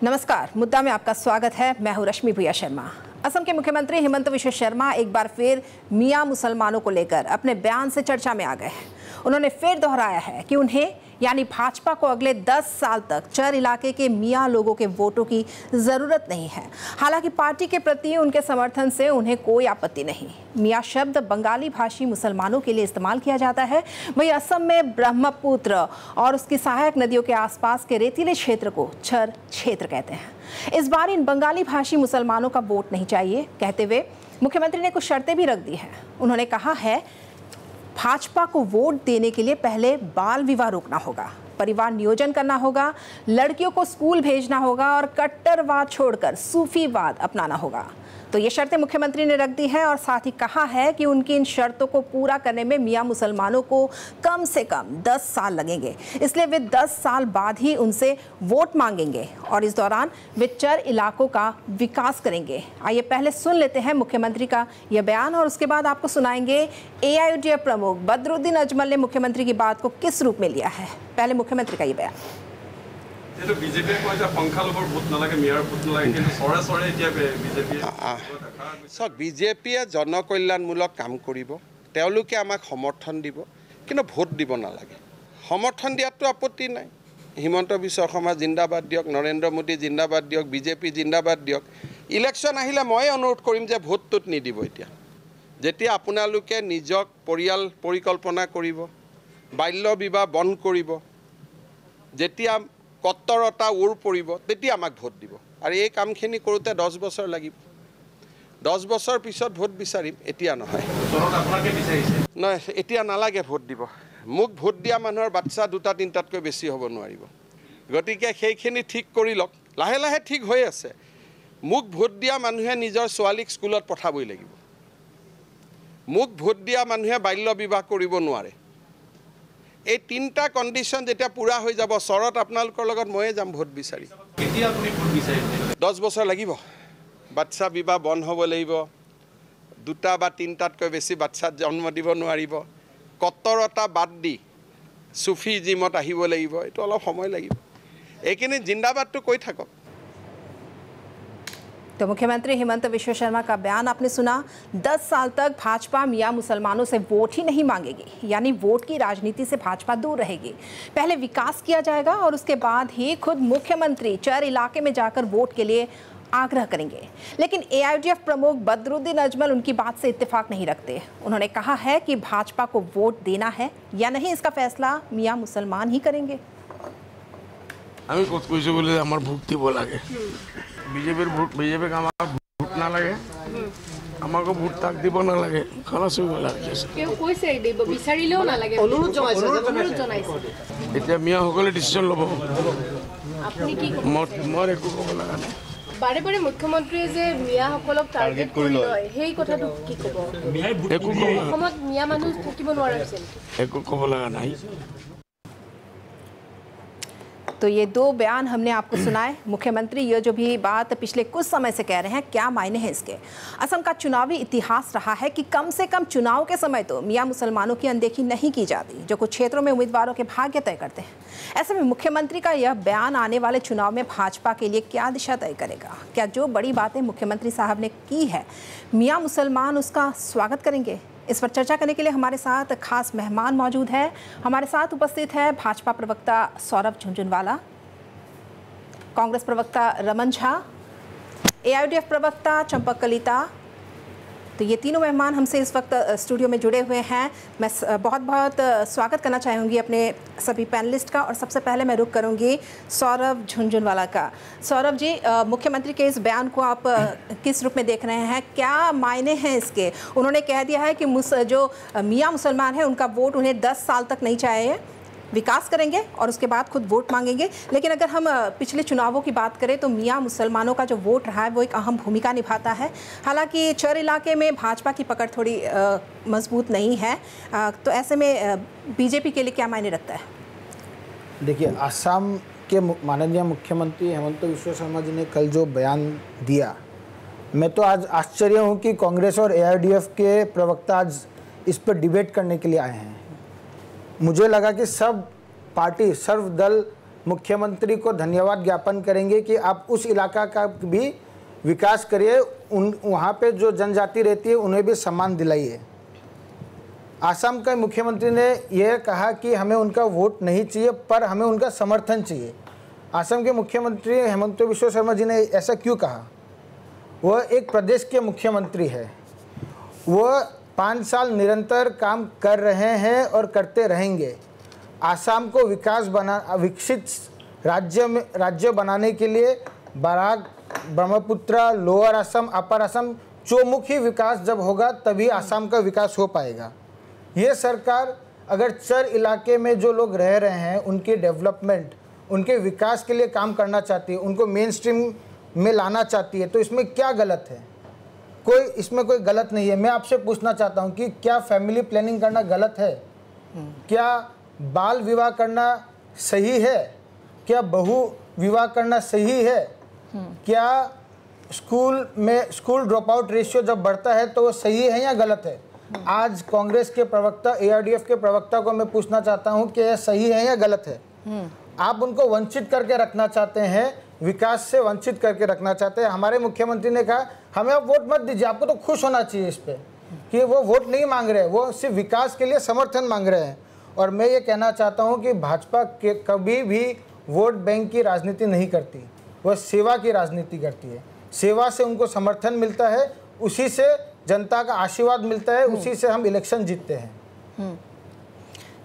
नमस्कार, मुद्दा में आपका स्वागत है। मैं हूं रश्मि भूया शर्मा। असम के मुख्यमंत्री हिमंत विश्व शर्मा एक बार फिर मियां मुसलमानों को लेकर अपने बयान से चर्चा में आ गए हैं। उन्होंने फिर दोहराया है कि उन्हें यानी भाजपा को अगले 10 साल तक चर इलाके के मियां लोगों के वोटों की जरूरत नहीं है। हालांकि पार्टी के प्रति उनके समर्थन से उन्हें कोई आपत्ति नहीं। मियां शब्द बंगाली भाषी मुसलमानों के लिए इस्तेमाल किया जाता है। वहीं असम में ब्रह्मपुत्र और उसकी सहायक नदियों के आसपास के रेतीले क्षेत्र को छर क्षेत्र कहते हैं। इस बार इन बंगाली भाषी मुसलमानों का वोट नहीं चाहिए कहते हुए मुख्यमंत्री ने कुछ शर्तें भी रख दी हैं। उन्होंने कहा है भाजपा को वोट देने के लिए पहले बाल विवाह रोकना होगा, परिवार नियोजन करना होगा, लड़कियों को स्कूल भेजना होगा और कट्टरवाद छोड़कर सूफीवाद अपनाना होगा। तो ये शर्तें मुख्यमंत्री ने रख दी है और साथ ही कहा है कि उनकी इन शर्तों को पूरा करने में मियां मुसलमानों को कम से कम 10 साल लगेंगे। इसलिए वे 10 साल बाद ही उनसे वोट मांगेंगे और इस दौरान वे चर इलाकों का विकास करेंगे। आइए पहले सुन लेते हैं मुख्यमंत्री का यह बयान और उसके बाद आपको सुनाएंगे AIUDF प्रमुख बदरुद्दीन अजमल ने मुख्यमंत्री की बात को किस रूप में लिया है। पहले मुख्यमंत्री का ये बयान। বিজেপিয়ে জনকল্যাণমূলক কাম কৰিব, তেওঁলোকে আমাক সমৰ্থন দিব, কিন্তু ভোট দিব নালাগে। সমৰ্থন দিয়াতো আপত্তি নাই। হিমন্ত বিশ্ব শৰ্মা জিন্দাবাদ দিয়ক, নৰেন্দ্ৰ মোদী জিন্দাবাদ দিয়ক, বিজেপি জিন্দাবাদ দিয়ক। ইলেকশ্যন আহিলে মই অনুৰোধ কৰিম যে ভোটটোত নিদিব। এতিয়া যেতিয়া আপোনালোকে নিজক পৰিয়াল পৰিকল্পনা কৰিব, বাল্য বিবাহ বন্ধ কৰিব, যেতিয়া কত্তৰতা উৰ পৰিব, তেতিয়া আমাক ভোট দিব। আৰু এই কামখিনি কৰোঁতে 10 বছৰ লাগিব। 10 বছৰ পিছত ভোট বিচাৰিম, এতিয়া নহয়। নহয়, এতিয়া নালাগে ভোট দিব। মোক ভোট দিয়া মানুহৰ বাচ্চা 2-3টাতকৈ বেছি হ'ব নোৱাৰিব। গতিকে সেইখিনি ঠিক কৰি লওক। লাহে লাহে ঠিক হৈ আছে। মোক ভোট দিয়া মানুহে নিজৰ ছোৱালীক স্কুলত পঠাবই লাগিব। মোক ভোট দিয়া মানুহে বাল্য বিবাহ কৰিব নোৱাৰে। এই 3টা কণ্ডিশ্যন যেতিয়া পূৰা হৈ যাব, চৰত আপোনালোকৰ লগত ময়ে যাম ভোট বিচাৰি। 10 বছৰ লাগিব। বাচ্চা বিবাহ বন্ধ হ'ব লাগিব। 2টা বা 3টাতকৈ বেছি বাচ্চাত জন্ম দিব নোৱাৰিব। কত্তৰতা বাদ দি চুফিজিমত আহিব লাগিব। এইটো অলপ সময় লাগিব। এইখিনি জিন্দাবাদটো কৈ থাকক। तो मुख्यमंत्री हिमंत विश्व शर्मा का बयान आपने सुना। 10 साल तक भाजपा मियां मुसलमानों से वोट ही नहीं मांगेगी, यानी वोट की राजनीति से भाजपा दूर रहेगी। पहले विकास किया जाएगा और उसके बाद ही खुद मुख्यमंत्री चर इलाके में जाकर वोट के लिए आग्रह करेंगे। लेकिन AIUDF प्रमुख बदरुद्दीन अजमल उनकी बात से इत्तेफाक नहीं रखते। उन्होंने कहा है कि भाजपा को वोट देना है या नहीं, इसका फैसला मियां मुसलमान ही करेंगे। আমি কত কইছো বলে আমার ভোট দিব লাগে। বিজেপির ভোট বিজেপিকে আমার ভোট না লাগে, আমাকে ভোট তাক দিব না লাগে, খালাস হইব লাগে। কেউ কইছে দিব বিচাৰিলেও না লাগে, অনুৰোধ জনাইছে। এতিয়া মিয়া সকলে ডিসিশন লব। আপুনি কি মই একো ক'ব লগা নাই। বাৰে বাৰে মুখ্যমন্ত্ৰীয়ে যে মিয়াসকলক টাৰ্গেট কৰি লয়, সেই কথাটো কি ক'ব? একো ক'ব অসমত মিয়া মানুহ থাকিব নোৱাৰা হৈছে। একো ক'ব লগা নাই। तो ये 2 बयान हमने आपको सुनाए। मुख्यमंत्री ये जो भी बात पिछले कुछ समय से कह रहे हैं, क्या मायने हैं इसके? असम का चुनावी इतिहास रहा है कि कम से कम चुनाव के समय तो मियां मुसलमानों की अनदेखी नहीं की जाती, जो कुछ क्षेत्रों में उम्मीदवारों के भाग्य तय करते हैं। ऐसे में मुख्यमंत्री का यह बयान आने वाले चुनाव में भाजपा के लिए क्या दिशा तय करेगा? क्या जो बड़ी बातें मुख्यमंत्री साहब ने की है, मियां मुसलमान उसका स्वागत करेंगे? इस पर चर्चा करने के लिए हमारे साथ खास मेहमान मौजूद है। हमारे साथ उपस्थित है भाजपा प्रवक्ता सौरभ झुनझुनवाला, कांग्रेस प्रवक्ता रमन झा, AIUDF प्रवक्ता चंपक कलिता। तो ये तीनों मेहमान हमसे इस वक्त स्टूडियो में जुड़े हुए हैं। मैं बहुत बहुत स्वागत करना चाहूँगी अपने सभी पैनलिस्ट का और सबसे पहले मैं रुख करूँगी सौरभ झुनझुनवाला का। सौरभ जी, मुख्यमंत्री के इस बयान को आप किस रूप में देख रहे हैं? क्या मायने हैं इसके? उन्होंने कह दिया है कि जो मियां मुसलमान हैं उनका वोट उन्हें 10 साल तक नहीं चाहिए, विकास करेंगे और उसके बाद खुद वोट मांगेंगे। लेकिन अगर हम पिछले चुनावों की बात करें तो मियां मुसलमानों का जो वोट रहा है वो एक अहम भूमिका निभाता है। हालांकि चर इलाके में भाजपा की पकड़ थोड़ी मजबूत नहीं है, तो ऐसे में बीजेपी के लिए क्या मायने रखता है? देखिए, असम के माननीय मुख्यमंत्री हेमंत विश्व शर्मा जी ने कल जो बयान दिया, मैं तो आज आश्चर्य हूँ कि कांग्रेस और AIUDF के प्रवक्ता आज इस पर डिबेट करने के लिए आए हैं। मुझे लगा कि सब पार्टी सर्वदल मुख्यमंत्री को धन्यवाद ज्ञापन करेंगे कि आप उस इलाका का भी विकास करिए, वहाँ पे जो जनजाति रहती है उन्हें भी सम्मान दिलाइए। आसाम के मुख्यमंत्री ने यह कहा कि हमें उनका वोट नहीं चाहिए, पर हमें उनका समर्थन चाहिए। आसाम के मुख्यमंत्री हेमंत बिश्व शर्मा जी ने ऐसा क्यों कहा? वह एक प्रदेश के मुख्यमंत्री है, वह 5 साल निरंतर काम कर रहे हैं और करते रहेंगे। आसाम को विकसित राज्य बनाने के लिए बराक, ब्रह्मपुत्र, लोअर असम, अपर असम चौमुखी विकास जब होगा तभी आसाम का विकास हो पाएगा। ये सरकार अगर चर इलाके में जो लोग रह रहे हैं उनके डेवलपमेंट, उनके विकास के लिए काम करना चाहती है, उनको मेन स्ट्रीम में लाना चाहती है, तो इसमें क्या गलत है? इसमें कोई गलत नहीं है। मैं आपसे पूछना चाहता हूँ कि क्या फैमिली प्लानिंग करना गलत है? क्या बाल विवाह करना सही है? क्या बहु विवाह करना सही है? क्या स्कूल ड्रॉप आउट रेशियो जब बढ़ता है तो वो सही है या गलत है? आज कांग्रेस के प्रवक्ता, ARDF के प्रवक्ता को मैं पूछना चाहता हूँ कि यह सही है या गलत है? आप उनको वंचित करके रखना चाहते हैं, विकास से वंचित करके रखना चाहते हैं। हमारे मुख्यमंत्री ने कहा हमें आप वोट मत दीजिए, आपको तो खुश होना चाहिए इस पे कि वो वोट नहीं मांग रहे हैं, वो सिर्फ विकास के लिए समर्थन मांग रहे हैं। और मैं ये कहना चाहता हूँ कि भाजपा के कभी भी वोट बैंक की राजनीति नहीं करती, वह सेवा की राजनीति करती है। सेवा से उनको समर्थन मिलता है, उसी से जनता का आशीर्वाद मिलता है, उसी से हम इलेक्शन जीतते हैं।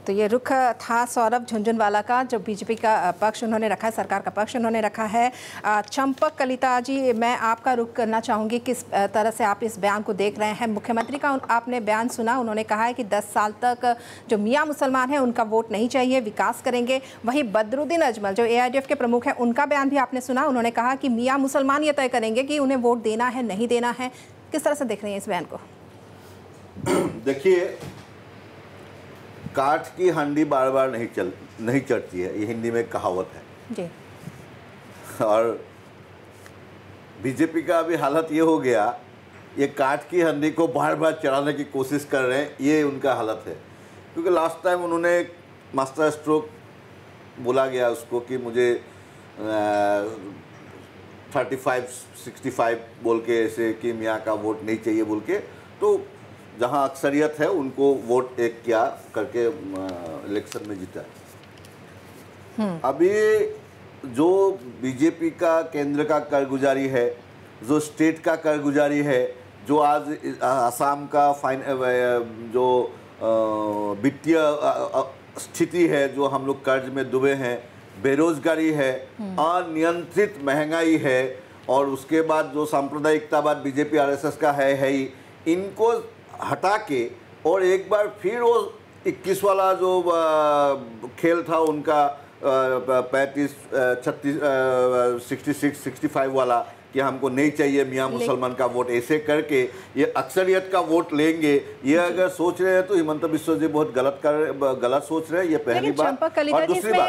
तो ये रुख था सौरभ झुंझुनवाला का, जो बीजेपी का पक्ष उन्होंने रखा है, सरकार का पक्ष उन्होंने रखा है। चंपक कलिता जी, मैं आपका रुख करना चाहूँगी, किस तरह से आप इस बयान को देख रहे हैं? मुख्यमंत्री का आपने बयान सुना, उन्होंने कहा है कि 10 साल तक जो मियाँ मुसलमान हैं उनका वोट नहीं चाहिए, विकास करेंगे। वहीं बदरुद्दीन अजमल जो ARDF के प्रमुख हैं, उनका बयान भी आपने सुना, उन्होंने कहा कि मियाँ मुसलमान ये तय करेंगे कि उन्हें वोट देना है नहीं देना है। किस तरह से देख रहे हैं इस बयान को? देखिए, काठ की हांडी बार बार नहीं चढ़ती है, ये हिंदी में कहावत है जी। और बीजेपी का अभी हालत ये हो गया, ये काठ की हांडी को बार बार चढ़ाने की कोशिश कर रहे हैं, ये उनका हालत है। क्योंकि लास्ट टाइम उन्होंने मास्टर स्ट्रोक बोला गया उसको कि मुझे 35-65 बोल के ऐसे कि मियाँ का वोट नहीं चाहिए बोल के, तो जहाँ अक्सरियत है उनको वोट एक क्या करके इलेक्शन में जीता है। अभी जो बीजेपी का केंद्र का कारगुजारी है, जो स्टेट का कारगुजारी है, जो आज असम का जो वित्तीय स्थिति है, जो हम लोग कर्ज में डूबे हैं, बेरोजगारी है, अनियंत्रित महंगाई है, और उसके बाद जो सांप्रदायिकतावाद बीजेपी RSS का है ही, इनको हटा के और एक बार फिर वो 21 वाला जो खेल था उनका 66-65 वाला कि हमको नहीं चाहिए मियाँ मुसलमान का वोट, ऐसे करके ये अक्सरियत का वोट लेंगे, ये अगर सोच रहे हैं तो हिमंत बिश्व जी बहुत गलत सोच रहे हैं। ये पहली बात। और दूसरी बात,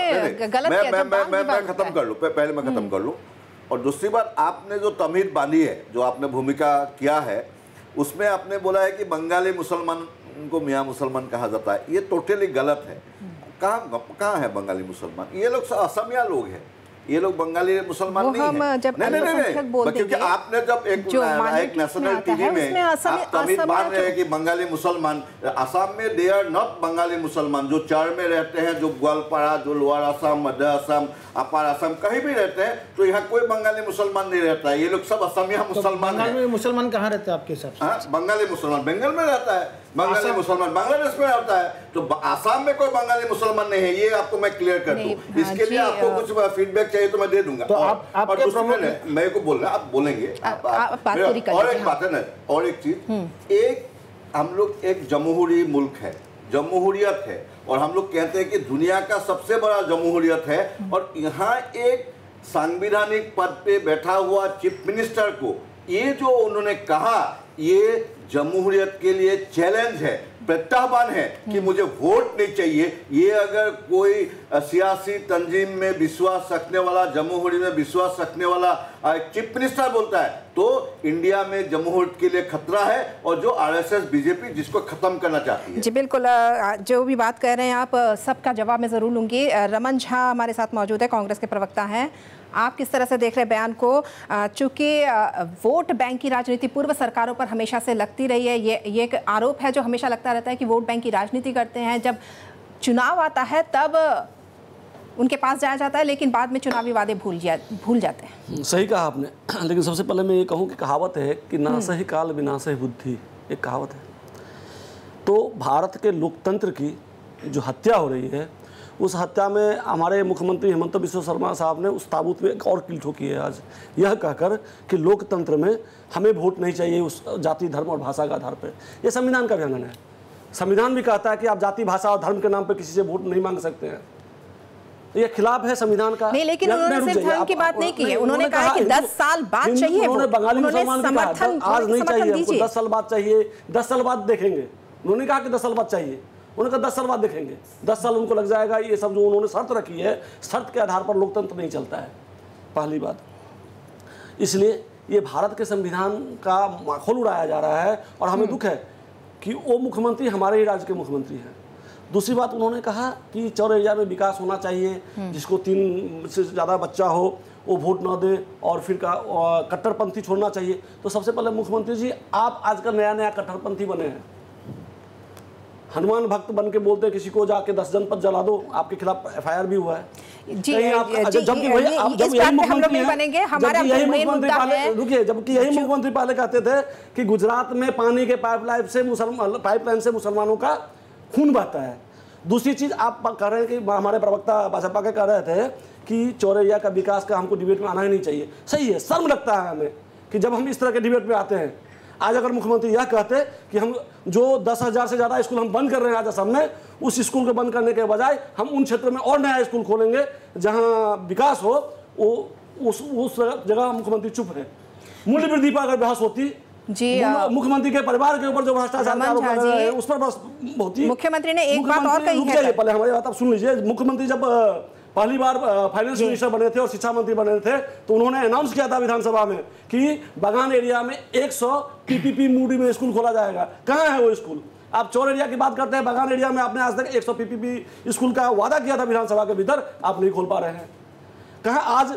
मैं खत्म कर लूँ, पहले मैं खत्म कर लूँ। और दूसरी बात, आपने जो तमीर बांधी है, जो आपने भूमिका किया है, उसमें आपने बोला है कि बंगाली मुसलमान को मियाँ मुसलमान कहा जाता है, ये टोटली गलत है। कहाँ है बंगाली मुसलमान? ये लोग असमिया लोग हैं, ये लोग बंगाली मुसलमान नहीं है। नहीं, क्योंकि आपने जब एक नेशनल टीवी में आप तमीर बांध रहे हैं कि बंगाली मुसलमान, असम में दे आर नॉट बंगाली मुसलमान, जो चर में रहते हैं, जो ग्वालपाड़ा, जो लोअर असम, मध्य असम, अपर असम, कहीं भी रहते हैं, तो यहाँ कोई बंगाली मुसलमान नहीं रहता है, ये लोग सब असमिया मुसलमान है। मुसलमान कहाँ रहते हैं आपके हिसाब से? बंगाली मुसलमान बंगाल में रहता है, बंगाली मुसलमान बांग्लादेश में रहता है, तो आसाम में कोई बंगाली मुसलमान नहीं है, ये आपको मैं क्लियर कर दूं। इसके लिए आपको कुछ फीडबैक चाहिए तो मैं दे दूंगा। तो और दूसरे मेरे को बोलना, आप बोलेंगे और एक बात है ना, और एक चीज, एक हम लोग एक जमहूरी मुल्क है, जमहूरियत है, और हम लोग कहते हैं कि दुनिया का सबसे बड़ा जमहूरियत है, और यहाँ एक संवैधानिक पद पे बैठा हुआ चीफ मिनिस्टर को ये जो उन्होंने कहा, ये जमहूरियत के लिए चैलेंज है। प्रत्याह्वान है कि मुझे वोट नहीं चाहिए, ये अगर कोई सियासी तंजीम में विश्वास रखने वाला, जमहूरी में विश्वास रखने वाला चीफ मिनिस्टर बोलता है तो इंडिया में जमहूरियत के लिए खतरा है, और जो आरएसएस बीजेपी जिसको खत्म करना चाहती है। जी बिल्कुल, जो भी बात कर रहे हैं आप सबका जवाब मैं ज़रूर लूँगी। रमन झा हमारे साथ मौजूद है, कांग्रेस के प्रवक्ता हैं। आप किस तरह से देख रहे हैं बयान को? चूँकि वोट बैंक की राजनीति पूर्व सरकारों पर हमेशा से लगती रही है, ये एक आरोप है जो हमेशा लगता रहता है कि वोट बैंक की राजनीति करते हैं, जब चुनाव आता है तब उनके पास जाया जाता है लेकिन बाद में चुनावी वादे भूल जाते हैं। सही कहा आपने, लेकिन सबसे पहले मैं ये कहूँ कि कहावत है कि नासहि काल विनाशहि बुद्धि, एक कहावत है। तो भारत के लोकतंत्र की जो हत्या हो रही है, उस हत्या में हमारे मुख्यमंत्री हेमंत बिस्वा शर्मा साहब ने उस ताबूत में एक और कील ठोकी है आज, यह कहकर कि लोकतंत्र में हमें वोट नहीं चाहिए उस जाति, धर्म और भाषा के आधार पर। यह संविधान का उल्लंघन है। संविधान भी कहता है कि आप जाति, भाषा और धर्म के नाम पर किसी से वोट नहीं मांग सकते हैं। ये खिलाफ है संविधान का। नहीं, लेकिन उन्होंने सिर्फ धर्म की बात नहीं की है, उन्होंने कहा कि 10 साल बाद चाहिए। उन्होंने बंगाली मुसलमान की कहा आज नहीं चाहिए हमको, 10 साल बाद चाहिए, 10 साल बाद देखेंगे। उन्होंने कहा कि 10 साल बाद चाहिए, उन्होंने कहा 10 साल बाद देखेंगे। 10 साल उनको लग जाएगा। ये सब जो उन्होंने शर्त रखी है, शर्त के आधार पर लोकतंत्र नहीं चलता है, पहली बात। इसलिए ये भारत के संविधान का माखौल उड़ाया जा रहा है और हमें दुख है कि वो मुख्यमंत्री हमारे ही राज्य के मुख्यमंत्री हैं। दूसरी बात, उन्होंने कहा कि चौर एरिया में विकास होना चाहिए, जिसको 3 से ज़्यादा बच्चा हो वो वोट ना दे, और फिर कट्टरपंथी छोड़ना चाहिए। तो सबसे पहले मुख्यमंत्री जी, आप आजकल नया कट्टरपंथी बने हैं। हनुमान भक्त बन के बोलते हैं किसी को जाके 10 जनपद जला दो, आपके खिलाफ FIR भी हुआ है। जबकि यही मुख्यमंत्री पहले कहते थे कि गुजरात में पानी के पाइपलाइन से मुसलमानों का खून बहता है। दूसरी चीज आप कह रहे हैं कि हमारे प्रवक्ता भाजपा के कह रहे थे कि चौरैया का विकास का हमको डिबेट में आना ही नहीं चाहिए। सही है, शर्म लगता है हमें कि जब हम इस तरह के डिबेट में आते हैं। आज अगर मुख्यमंत्री यह कहते कि हम जो 10,000 से ज़्यादा स्कूल हम बंद कर रहे हैं आज असम में, उस स्कूल को बंद करने के बजाय हम उन क्षेत्रों में और नया स्कूल खोलेंगे जहां विकास हो, वो उस जगह मुख्यमंत्री चुप है। मूल्य वृद्धि पर अगर बहस होती जी, मुख्यमंत्री के परिवार के ऊपर जो भ्रष्टाचार उस पर बस होती। मुख्यमंत्री ने एक बात और कही है, पहले हमारी बात आप सुन लीजिए। मुख्यमंत्री जब पहली बार फाइनेंस मिनिस्टर बने थे और शिक्षा मंत्री बने थे, तो उन्होंने अनाउंस किया था विधानसभा में कि बागान एरिया में 100 PPP मूडी में स्कूल खोला जाएगा। कहाँ है वो स्कूल? आप चौर एरिया की बात करते हैं, बागान एरिया में आपने आज तक 100 PPP स्कूल का वादा किया था विधानसभा के भीतर, आप नहीं खोल पा रहे हैं। कहाँ आज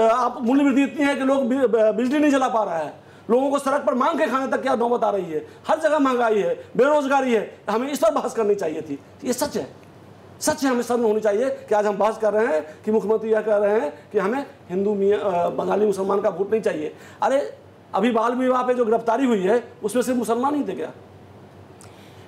आप मूल्य वृद्धि इतनी है कि लोग बिजली नहीं जला पा रहा है, लोगों को सड़क पर मांग के खाने तक क्या नौबत आ रही है, हर जगह महंगाई है, बेरोजगारी है। हमें इस पर बहस करनी चाहिए थी। ये सच है, सच है। हमें शर्म होनी चाहिए कि आज हम बहस कर रहे हैं कि मुख्यमंत्री यह कह रहे हैं कि हमें हिंदू बंगाली मुसलमान का वोट नहीं चाहिए। अरे अभी बाल विवाह पे जो गिरफ्तारी हुई है उसमें से मुसलमान ही थे क्या?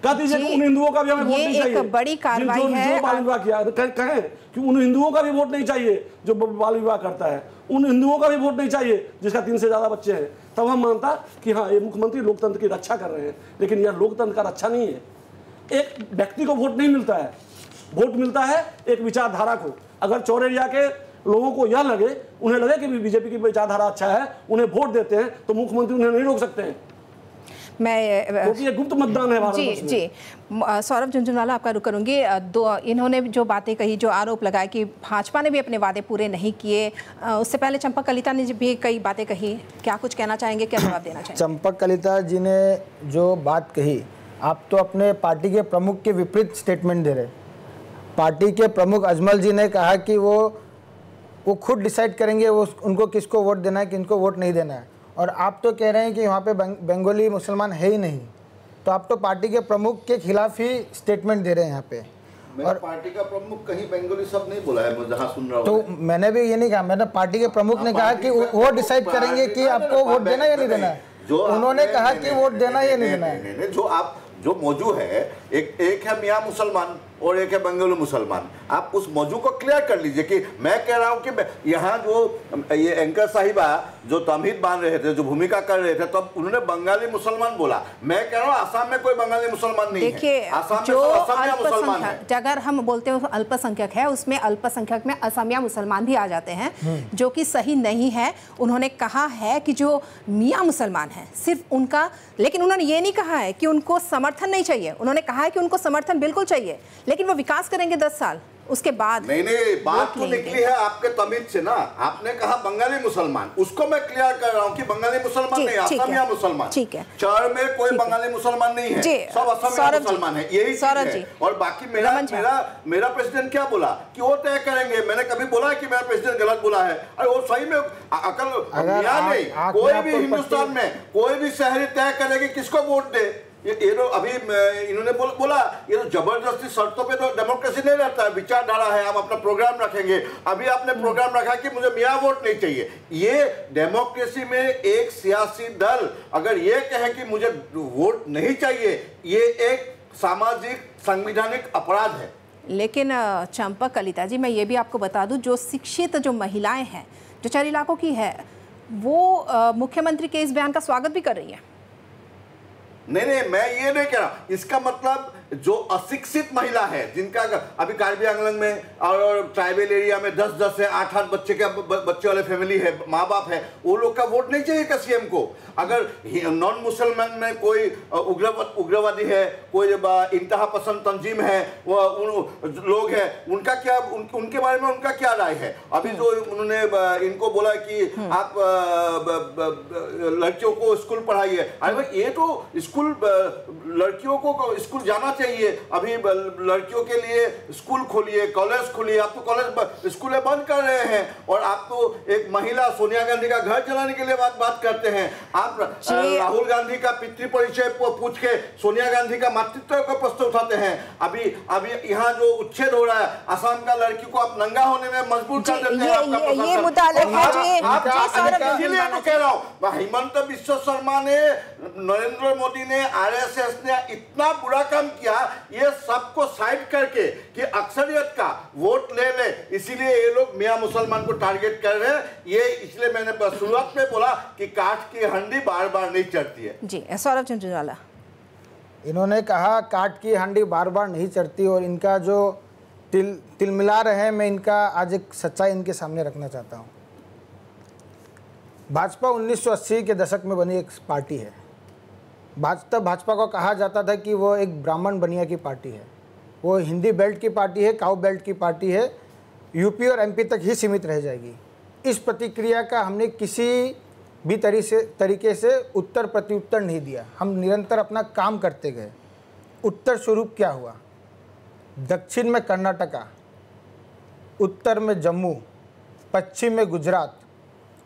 कह दीजिए कि उन हिंदुओं का भी हमें वोट नहीं चाहिए। बड़ी कार्रवाई है। जो बाल विवाह किया, कहें कि उन हिंदुओं का भी वोट नहीं चाहिए जो बाल विवाह करता है, उन हिंदुओं का भी वोट नहीं चाहिए जिसका 3 से ज़्यादा बच्चे हैं। तब हम मानता कि हाँ, ये मुख्यमंत्री लोकतंत्र की रक्षा कर रहे हैं। लेकिन यह लोकतंत्र का रक्षा नहीं है। एक व्यक्ति को वोट नहीं मिलता है, वोट मिलता है एक विचारधारा को। अगर चौर एरिया के लोगों को यह लगे, उन्हें लगे कि बीजेपी की विचारधारा अच्छा है, उन्हें वोट देते हैं, तो मुख्यमंत्री उन्हें नहीं रोक सकते हैं। क्योंकि ये गुप्त मतदान है भारत जी जी। सौरभ झुनझुनवाला, आपका रुख करूंगी। इन्होंने जो बातें कही, जो आरोप लगाए कि भाजपा ने भी अपने वादे पूरे नहीं किए, उससे पहले चंपक कलिता ने भी कई बातें कही। क्या कुछ कहना चाहेंगे, क्या जवाब देना चाहेंगे? चंपक कलिता जी ने जो बात कही, आप तो अपने पार्टी के प्रमुख के विपरीत स्टेटमेंट दे रहे। पार्टी के प्रमुख अजमल जी ने कहा कि वो खुद डिसाइड करेंगे वो उनको किसको वोट देना है, किनको वोट नहीं देना है। और आप तो कह रहे हैं कि वहाँ पे बंगाली मुसलमान है ही नहीं। तो आप तो पार्टी के प्रमुख के खिलाफ ही स्टेटमेंट दे रहे हैं यहाँ पे। और पार्टी का प्रमुख कहीं बंगाली शब्द नहीं बोला है, मैं जहाँ सुन रहा हूँ। तो मैंने भी ये नहीं कहा, मैंने पार्टी के प्रमुख ने कहा कि वो डिसाइड करेंगे कि आपको वोट देना या नहीं देना है। उन्होंने कहा कि वोट देना या नहीं देना है। जो मौजूद है, एक है मियाँ मुसलमान, और एक है बंगाली मुसलमान। आप उस मौजू को क्लियर कर लीजिए कि मैं कह रहा हूं कि यहाँ जो ये एंकर साहिबा जो तमहीद बांध रहे थे, जो भूमिका कर रहे थे, तो उन्होंने बंगाली मुसलमान बोला। मैं कह रहा हूँ आसाम में कोई बंगाली मुसलमान नहीं है, आसाम में जो असमिया मुसलमान है। अगर हम बोलते हैं अल्पसंख्यक है, उसमें अल्पसंख्यक में असमिया मुसलमान भी आ जाते हैं, जो कि सही नहीं है। उन्होंने कहा है कि जो मियाँ मुसलमान है सिर्फ उनका, लेकिन उन्होंने ये नहीं कहा है कि उनको समर्थन नहीं चाहिए। उन्होंने कहा है कि उनको समर्थन बिल्कुल चाहिए, लेकिन वो विकास करेंगे 10 साल, उसके बाद नहीं बात तो निकली है आपके तमीज से ना। आपने कहा बंगाली मुसलमान, उसको मैं क्लियर कर रहा हूँ कि बंगाली मुसलमान नहीं, असमिया मुसलमान। ठीक है, शहर में कोई बंगाली मुसलमान नहीं है, सब असमिया मुसलमान है, यही चीज है। और बाकी मेरा प्रेसिडेंट क्या बोला कि वो तय करेंगे। मैंने कभी बोला है कि मेरा प्रेसिडेंट गलत बोला है? अरे वो सही में अकल नहीं, कोई भी हिंदुस्तान में कोई भी शहरी तय करेगी किसको वोट दे। ये तो अभी इन्होंने बोला ये तो जबरदस्ती शर्तों पे तो डेमोक्रेसी नहीं रहता है, विचारधारा है, हम अपना प्रोग्राम रखेंगे। अभी आपने प्रोग्राम रखा कि मुझे मियाँ वोट नहीं चाहिए। ये डेमोक्रेसी में एक सियासी दल अगर ये कहे कि मुझे वोट नहीं चाहिए, ये एक सामाजिक संवैधानिक अपराध है। लेकिन चंपा कलिता जी, मैं ये भी आपको बता दूं, जो शिक्षित जो महिलाएं हैं, जो 4 इलाकों की है, वो मुख्यमंत्री के इस बयान का स्वागत भी कर रही है। नहीं, मैं ये नहीं कह रहा। इसका मतलब जो अशिक्षित महिला है, जिनका अभी कार्बी आंगलन में और ट्राइबल एरिया में 10-10 से 8-8 बच्चे वाले फैमिली है, माँ बाप है, वो लोग का वोट नहीं चाहिए क्या सीएम को? अगर नॉन मुसलमान में कोई उग्रवादी है, कोई इंतहा पसंद तंजीम है, वो लोग हैं, उनका क्या, उनके बारे में उनका क्या राय है? अभी जो उन्होंने इनको बोला कि आप लड़कियों को स्कूल पढ़ाइए। अरे भाई, ये तो स्कूल, लड़कियों को स्कूल जाना चाहिए। अभी लड़कियों के लिए स्कूल खोलिए, कॉलेज खोलिए। आप तो कॉलेज स्कूलें बंद कर रहे हैं, और आप तो एक महिला सोनिया गांधी का घर चलाने के लिए बात करते हैं। आप राहुल गांधी का पितृ परिचय पूछ के सोनिया गांधी का मातृत्व का प्रश्न उठाते हैं। अभी यहाँ जो उच्छेद हो रहा है, असम का लड़की को आप नंगा होने में मजबूर कर देते हैं। ये मुद्दा अलग है जी। इसीलिए तो कह रहा हूँ, हिमंत बिश्व शर्मा ने, नरेंद्र मोदी ने, आरएसएस ने इतना बुरा काम किया, ये सबको साइड करके कि अक्सरियत का वोट ले, इसीलिए ये लोग मियां मुसलमान को टारगेट कर रहे हैं। ये इसलिए मैंने शुरुआत में बोला कि काठ की हंडी बार बार नहीं चढ़ती है। जी, सौरभ झुंझुनवाला, इन्होंने कहा काठ की हंडी बार बार नहीं चढ़ती, और इनका जो तिल मिला रहे हैं, मैं इनका आज एक सच्चाई इनके सामने रखना चाहता हूँ। भाजपा 1980 के दशक में बनी एक पार्टी है। भाजपा को कहा जाता था कि वो एक ब्राह्मण बनिया की पार्टी है, वो हिंदी बेल्ट की पार्टी है, काउ बेल्ट की पार्टी है, यूपी और एमपी तक ही सीमित रह जाएगी। इस प्रतिक्रिया का हमने किसी भी तरीके से उत्तर प्रत्युत्तर नहीं दिया। हम निरंतर अपना काम करते गए। उत्तर स्वरूप क्या हुआ? दक्षिण में कर्नाटका, उत्तर में जम्मू, पश्चिम में गुजरात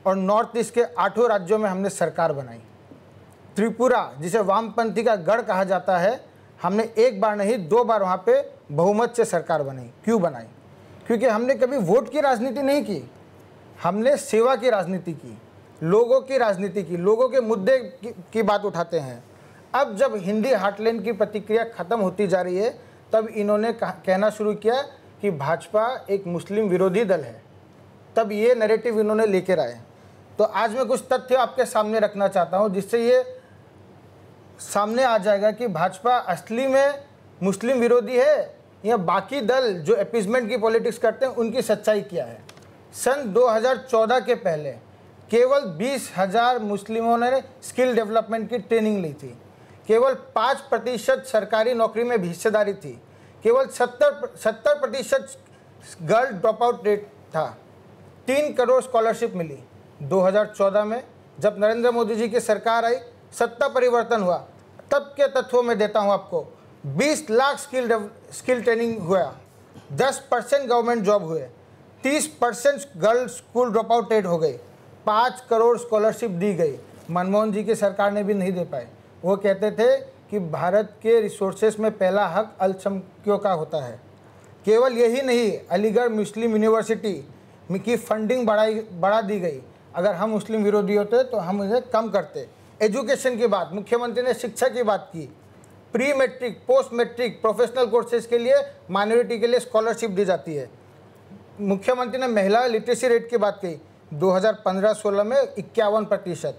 और नॉर्थ ईस्ट के 8 राज्यों में हमने सरकार बनाई। त्रिपुरा, जिसे वामपंथी का गढ़ कहा जाता है, हमने एक बार नहीं 2 बार वहाँ पे बहुमत से सरकार बनाई। क्यों बनाई? क्योंकि हमने कभी वोट की राजनीति नहीं की, हमने सेवा की राजनीति की, लोगों की राजनीति की, लोगों के मुद्दे की बात उठाते हैं। अब जब हिंदी हार्टलैंड की प्रतिक्रिया खत्म होती जा रही है, तब इन्होंने कहना शुरू किया कि भाजपा एक मुस्लिम विरोधी दल है। तब ये नैरेटिव इन्होंने लेकर आए। तो आज मैं कुछ तथ्य आपके सामने रखना चाहता हूँ, जिससे ये सामने आ जाएगा कि भाजपा असली में मुस्लिम विरोधी है या बाकी दल जो अपीजमेंट की पॉलिटिक्स करते हैं उनकी सच्चाई क्या है। सन 2014 के पहले केवल 20,000 मुस्लिमों ने स्किल डेवलपमेंट की ट्रेनिंग ली थी। केवल 5% सरकारी नौकरी में हिस्सेदारी थी। केवल 70% गर्ल ड्रॉप आउट रेट था। 3 करोड़ स्कॉलरशिप मिली। 2014 में जब नरेंद्र मोदी जी की सरकार आई, सत्ता परिवर्तन हुआ, तब के तथ्यों में देता हूं आपको। 20 लाख स्किल ट्रेनिंग हुआ, 10% गवर्नमेंट जॉब हुए, 30% girl school drop out rate हो गई, 5 करोड़ स्कॉलरशिप दी गई। मनमोहन जी की सरकार ने भी नहीं दे पाए। वो कहते थे कि भारत के रिसोर्सेस में पहला हक अल्पसंख्यकों का होता है। केवल यही नहीं, अलीगढ़ मुस्लिम यूनिवर्सिटी की फंडिंग बढ़ा दी गई। अगर हम मुस्लिम विरोधी होते तो हम इसे कम करते। एजुकेशन की बात, मुख्यमंत्री ने शिक्षा की बात की। Pre matric, post matric professional courses के लिए माइनॉरिटी के लिए स्कॉलरशिप दी जाती है। मुख्यमंत्री ने महिला लिटरेसी रेट की बात कही, 2015-16 में 51%,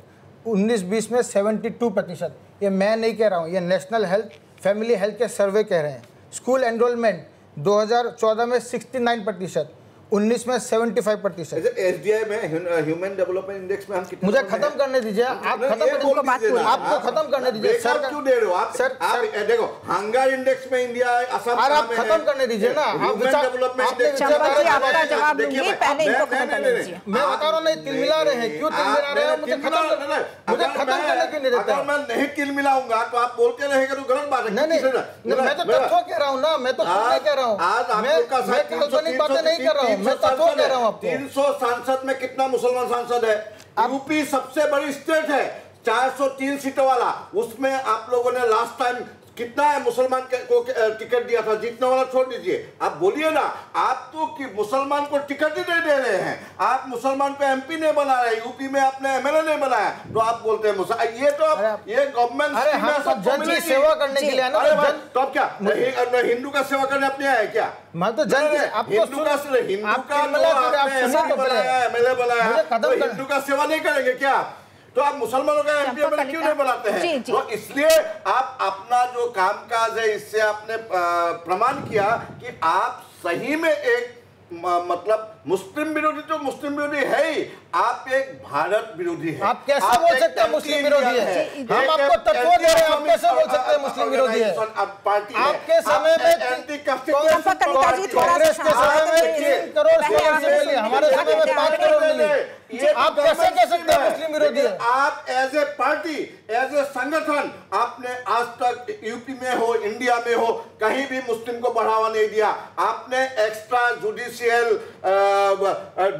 19-20 में 72%। ये मैं नहीं कह रहा हूँ, ये नेशनल हेल्थ फैमिली हेल्थ के सर्वे कह रहे हैं। स्कूल एनरोलमेंट 2014 में 69%, 19 में 75%। एसडीआई में ह्यूमन डेवलपमेंट इंडेक्स में हम कितने? मुझे खत्म करने दीजिए, आप खत्म करने, आपको खत्म करने दीजिए सर। क्यों दे रहे हो आप? आप देखो हंगर इंडेक्स में इंडिया असम, अरे आप खत्म करने दीजिए ना। आपका जवाब दूंगी, पहले इनको खत्म करने दीजिए। मैं बता रहा हूँ नहीं तिलमिला रहे हैं, क्यों तिलमिला रहे हैं? मुझे खत्म करने क्यों नहीं देते? अगर मैं नहीं तिलमिलाऊंगा तो आप बोलते रहेंगे तो गलत बात है। नहीं, मैं तो तथ्य कह रहा हूँ ना, मैं तो नहीं कह रहा हूँ, मैं काल्पनिक बातें नहीं कर रहा हूँ, मैं तथ्य कह रहा हूँ। 300 सांसद में कितना मुसलमान सांसद है? यूपी सबसे बड़ी स्टेट है, 403 सीटों वाला। उसमें आप लोगों ने लास्ट टाइम कितना है मुसलमान को टिकट दिया था? जीतने वाला छोड़ दीजिए, आप बोलिए ना। आप तो कि मुसलमान को टिकट ही नहीं दे रहे हैं, आप मुसलमान पे एमपी नहीं बना रहे, यूपी में आपने एमएलए नहीं बनाया, तो आप बोलते हैं ये तो ये गवर्नमेंट जन की सेवा करने के लिए ना। तो आप क्या हिंदू का सेवा करने अपने आए क्या? मैं तो जन हिंदू का एमएलए बनाया, हिंदू का सेवा नहीं करेंगे क्या? तो आप मुसलमानों का एमपी एमएलए क्यों नहीं बनाते हैं? तो इसलिए आप अपना जो कामकाज है इससे आपने प्रमाण किया कि आप सही में एक मतलब मुस्लिम विरोधी, तो मुस्लिम विरोधी है ही, आप एक भारत विरोधी है। आप कैसे बोल सकते हैं मुस्लिम विरोधी है? हम आपको तत्व दे रहे हैं, आप कैसे बोल सकते हैं मुस्लिम विरोधी है? पार्टी आपके समय में कांग्रेस के समय में 3 करोड़ स्कॉलरशिप मिली, हमारे समय में 5 करोड़ मिली। आप कैसे कह सकते हैं मुस्लिम विरोधी है? आप as a party, as a संगठन, आपने आज तक यूपी में हो, इंडिया में हो, कहीं भी मुस्लिम को बढ़ावा नहीं दिया। आपने एक्स्ट्रा जुडिशियल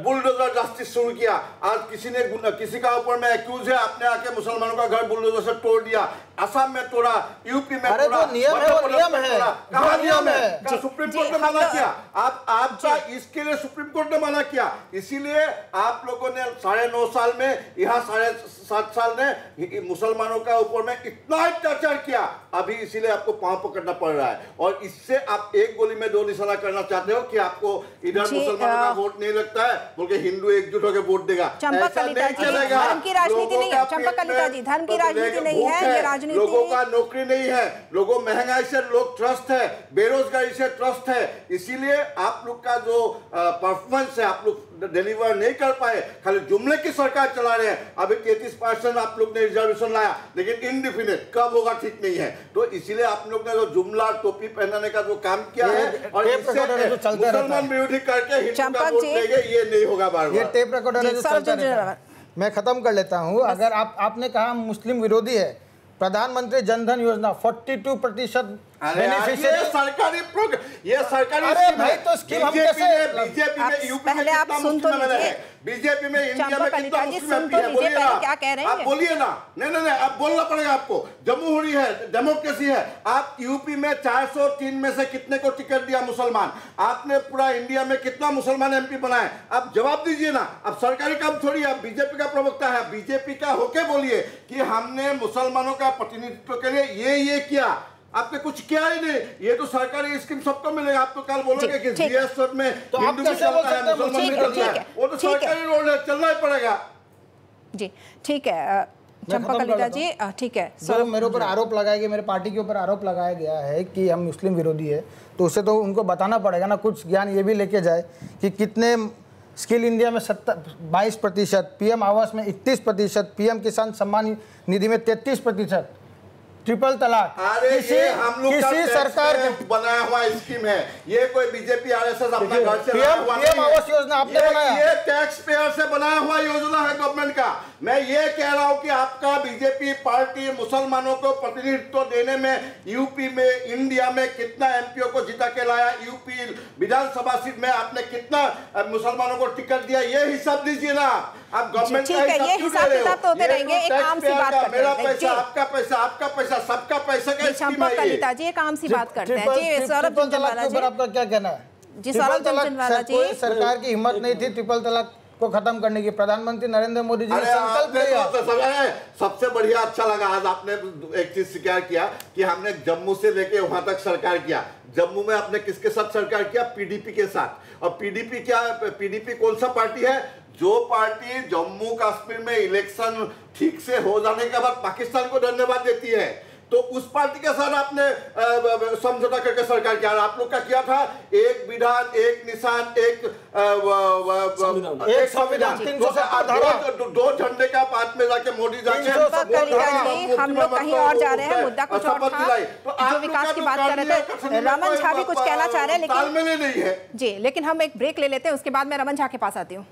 बुलडोजर जस्टिस शुरू किया। आज किसी का ऊपर में एक्यूज है, आपने आके मुसलमानों का घर बुलडोजर से तोड़ दिया, असम में तोड़ा, यूपी में तोड़ा। तो नियम है, वो नियम है, कहाँ नियम है? सुप्रीम कोर्ट ने मना किया। आपका इसके लिए सुप्रीम कोर्ट ने मना किया, इसीलिए आप लोगों ने 9.5 साल में, यहाँ 7.5 साल ने मुसलमानों का ऊपर में इतना अत्याचार किया, अभी इसीलिए आपको पांव पकड़ना पड़ रहा है। और इससे आप एक गोली में 2 निशाना करना चाहते हो कि आपको इधर मुसलमानों का वोट नहीं लगता है, बोलके हिंदू एकजुट होकर वोट देगा। चंपा कलिता जी, धर्म की राजनीति नहीं है। चंपा कलिता जी, धर्म की राजनीति नहीं है, ये राजनीति। लोगों का नौकरी नहीं है, लोगों महंगाई से लोग त्रस्त है, बेरोजगारी से त्रस्त है, इसीलिए आप लोग का जो परफॉर्मेंस है आप लोग डिलीवर नहीं कर पाए, खाली जुमले की सरकार चला रहे हैं। अभी 33% आप लोग ने रिजर्वेशन लाया, लेकिन इनडिफिनिट कब होगा ठीक नहीं है। तो इसीलिए आप लोग ने जो जुमला टोपी पहनाने का जो काम किया है और इससे मुसलमान विरोधी करके हिंदू का वोट लेंगे, ये नहीं होगा बार बार। ये टेप रिकॉर्डर है जो चलता रहता है। मैं खत्म कर लेता हूँ। अगर आपने कहा मुस्लिम विरोधी है, प्रधानमंत्री जनधन योजना 42% बेनिफिशियरी सरकारी प्रोग्राम, ये सरकारी स्कीम है। तो स्कीम हम कैसे? बीजेपी में यूपी में पहले आप सुन तो लीजिए, बीजेपी में इंडिया में कितना मुस्लिम है? बोलिए ना, क्या कह रहे हैं? आप बोलिए ना। नहीं, आप बोलना पड़ेगा आपको। जमहूरी है, डेमोक्रेसी है। आप यूपी में 403 में से कितने को टिकट दिया मुसलमान? आपने पूरा इंडिया में कितना मुसलमान एमपी बनाए? आप जवाब दीजिए ना। अब सरकारी काम छोड़िए, आप बीजेपी का प्रवक्ता है, बीजेपी का होके बोलिए कि हमने मुसलमानों का प्रतिनिधित्व के लिए ये किया। आपने कुछ किया ही नहीं। ये तो सरकारी स्कीम सबको मिलेगा। आप तो कल बोलोगे कि जीएसटी में तो आप कैसे बोल सकते हैं मुसलमान विरोधी है? वो तो सरकारी रोल है, चलना ही पड़ेगा। जी ठीक है चंपा कलिता जी, ठीक है। सर मेरे ऊपर आरोप लगाया गया, मेरे पार्टी के ऊपर आरोप लगाया गया है कि हम मुस्लिम विरोधी है, तो उससे तो उनको बताना पड़ेगा ना, कुछ ज्ञान ये भी लेके जाए कि कितने स्किल इंडिया में 22%, पीएम आवास में 31%, पीएम किसान सम्मान निधि में 33%, ट्रिपल तलाक। अरे ये हम लोग किसी सरकार बनाया हुआ स्कीम है, ये कोई बीजेपी आरएसएस अपना घर से पीएम आवास योजना आपने बनाया, ये टैक्स पेयर से बनाया हुआ योजना है गवर्नमेंट का। मैं ये कह रहा हूं कि आपका बीजेपी पार्टी मुसलमानों को प्रतिनिधित्व देने में यूपी में, इंडिया में कितना एमपीओ को जिता के लाया, यूपी विधानसभा सीट में आपने कितना मुसलमानों को टिकट दिया, ये हिसाब दीजिए ना आप। गवर्नमेंट ठीक है, ये हिसाब किताब तो होते रहेंगे। एक आम सी बात करते हैं, मेरा पैसा, आपका पैसा, आपका पैसा, सबका पैसा का चंपा कलिता जी एक आम सी बात करते हैं। जी सौरभ झुनझुनवाला जी, आपका क्या कहना है? जी सौरभ झुनझुनवाला जी, सरकार की हिम्मत नहीं थी ट्रिपल तलाक को खत्म करने की प्रधानमंत्री नरेंद्र मोदी जी ने संकल्प लिया। सबसे बढ़िया अच्छा लगा आज आपने एक चीज स्वीकार किया कि हमने जम्मू से लेके वहां तक सरकार किया। जम्मू में आपने किसके साथ सरकार किया? पीडीपी के साथ। और पीडीपी क्या है? पीडीपी कौन सा पार्टी है? जो पार्टी जम्मू कश्मीर में इलेक्शन ठीक से हो जाने के बाद पाकिस्तान को धन्यवाद देती है, तो उस पार्टी के साथ आपने समझौता करके सरकार किया। आप लोग का क्या था? एक विधान, एक निशान, एक संविधान, दो झंडे का पात में जाके मोदी जाके हम लोग कहीं और जा रहे हैं, मुद्दा कुछ और था, जो विकास की बात कर रहे थे। रमन झा भी कुछ कहना चाह रहे हैं, लेकिन नहीं है जी। लेकिन हम एक ब्रेक ले लेते हैं, उसके बाद मैं रमन झा के पास आती हूँ।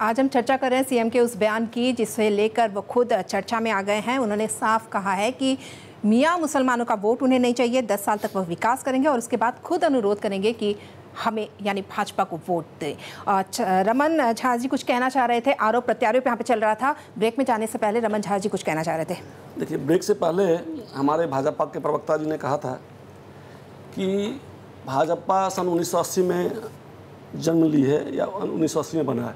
आज हम चर्चा कर रहे हैं सीएम के उस बयान की जिसे लेकर वो खुद चर्चा में आ गए हैं। उन्होंने साफ कहा है कि मियाँ मुसलमानों का वोट उन्हें नहीं चाहिए, 10 साल तक वह विकास करेंगे और उसके बाद खुद अनुरोध करेंगे कि हमें यानी भाजपा को वोट दे। रमन झा जी कुछ कहना चाह रहे थे, आरोप प्रत्यारोप यहाँ पे चल रहा था। ब्रेक में जाने से पहले रमन झा जी कुछ कहना चाह रहे थे। देखिए, ब्रेक से पहले हमारे भाजपा के प्रवक्ता जी ने कहा था कि भाजपा सन 1980 में जन्म ली है या 1980 में बना है,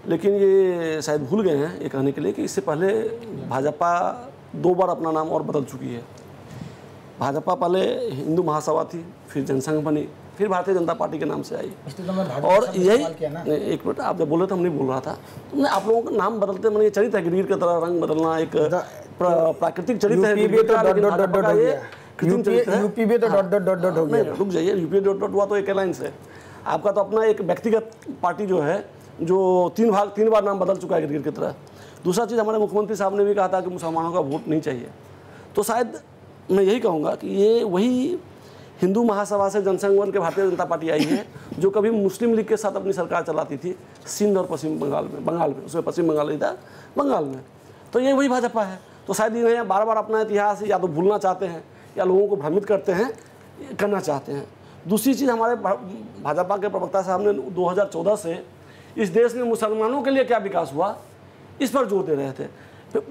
लेकिन ये शायद भूल गए हैं ये कहने के लिए कि इससे पहले भाजपा 2 बार अपना नाम और बदल चुकी है। भाजपा पहले हिंदू महासभा थी, फिर जनसंघ बनी, फिर भारतीय जनता पार्टी के नाम से आई। और यही एक मिनट, आप जब बोल रहे थे हम नहीं बोल रहा था, तुमने आप लोगों का नाम बदलते मैंने ये चरित्र है, गिरगिट की तरह रंग बदलना एक प्राकृतिक चरित्र है। यूपी में तो डॉट हो गया। रुक जाइए, यूपी डॉट हुआ तो एक अलायंस है आपका, तो अपना एक व्यक्तिगत पार्टी जो है जो 3 बार नाम बदल चुका है गिरगिट की तरह। दूसरा चीज़, हमारे मुख्यमंत्री साहब ने भी कहा था कि मुसलमानों का वोट नहीं चाहिए, तो शायद मैं यही कहूँगा कि ये वही हिंदू महासभा से जनसंघ बन के भारतीय जनता पार्टी आई है जो कभी मुस्लिम लीग के साथ अपनी सरकार चलाती थी सिंध और पश्चिम बंगाल में, उसमें पश्चिम बंगाल नहीं था, बंगाल में। तो ये वही भाजपा है। तो शायद इन्हें बार बार अपना इतिहास या तो भूलना चाहते हैं या लोगों को भ्रमित करते हैं, करना चाहते हैं। दूसरी चीज़, हमारे भाजपा के प्रवक्ता साहब ने 2014 से इस देश में मुसलमानों के लिए क्या विकास हुआ इस पर जोर दे रहे थे।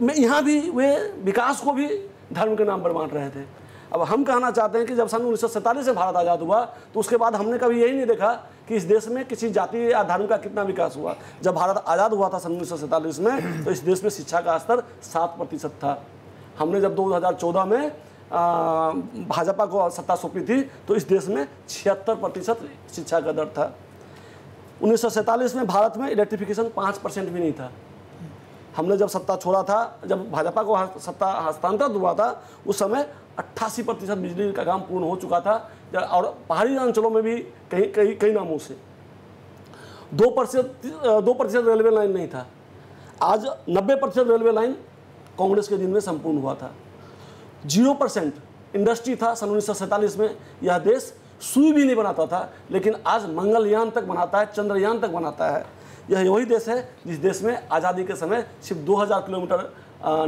मैं यहाँ भी वे विकास को भी धर्म के नाम पर बांट रहे थे। अब हम कहना चाहते हैं कि जब सन 1947 से भारत आज़ाद हुआ तो उसके बाद हमने कभी यही नहीं देखा कि इस देश में किसी जाति या धर्म का कितना विकास हुआ। जब भारत आज़ाद हुआ था सन 1947 में तो इस देश में शिक्षा का स्तर 7% था। हमने जब 2014 में भाजपा को सत्ता सौंपी थी तो इस देश में 76% शिक्षा का दर था। 1947 में भारत में इलेक्ट्रिफिकेशन 5% भी नहीं था। हमने जब सत्ता छोड़ा था, जब भाजपा को सत्ता हस्तांतरित हुआ था, उस समय 88% बिजली का काम पूर्ण हो चुका था और पहाड़ी अंचलों में भी कई नामों से 2% रेलवे लाइन नहीं था। आज 90% रेलवे लाइन कांग्रेस के दिन में संपूर्ण हुआ था। 0% इंडस्ट्री था सन 1947 में। यह देश सुई भी नहीं बनाता था, लेकिन आज मंगलयान तक बनाता है, चंद्रयान तक बनाता है। यह वही देश है जिस देश में आज़ादी के समय सिर्फ 2000 किलोमीटर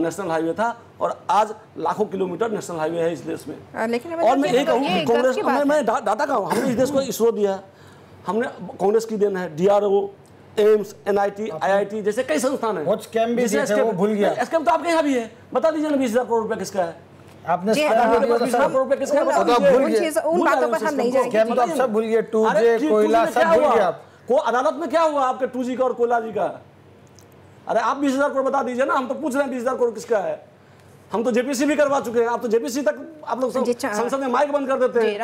नेशनल हाईवे था और आज लाखों किलोमीटर नेशनल हाईवे है इस देश में। लेकिन और मैं यही कहूँ कि कांग्रेस, मैं डाटा कहूँ, हमने इस देश को इसरो दिया, हमने कांग्रेस की देन है। DRO, एम्स, NIT, IIT जैसे कई संस्थान है। भूल गया। स्कैम तो आपके यहाँ भी है, बता दीजिए ना 20,000 करोड़ रुपया किसका है? आपने भूल गए 2G कोयला सब भूल गए आप। को अदालत में क्या हुआ आपके 2G का और कोयला जी का? अरे आप 20,000 करोड़ बता दीजिए ना, हम तो पूछ रहे हैं 20,000 करोड़ किसका है। हम तो JPC भी करवा चुके हैं, आप तो JPC तक आप लोग संसद में माइक बंद कर देते हैं।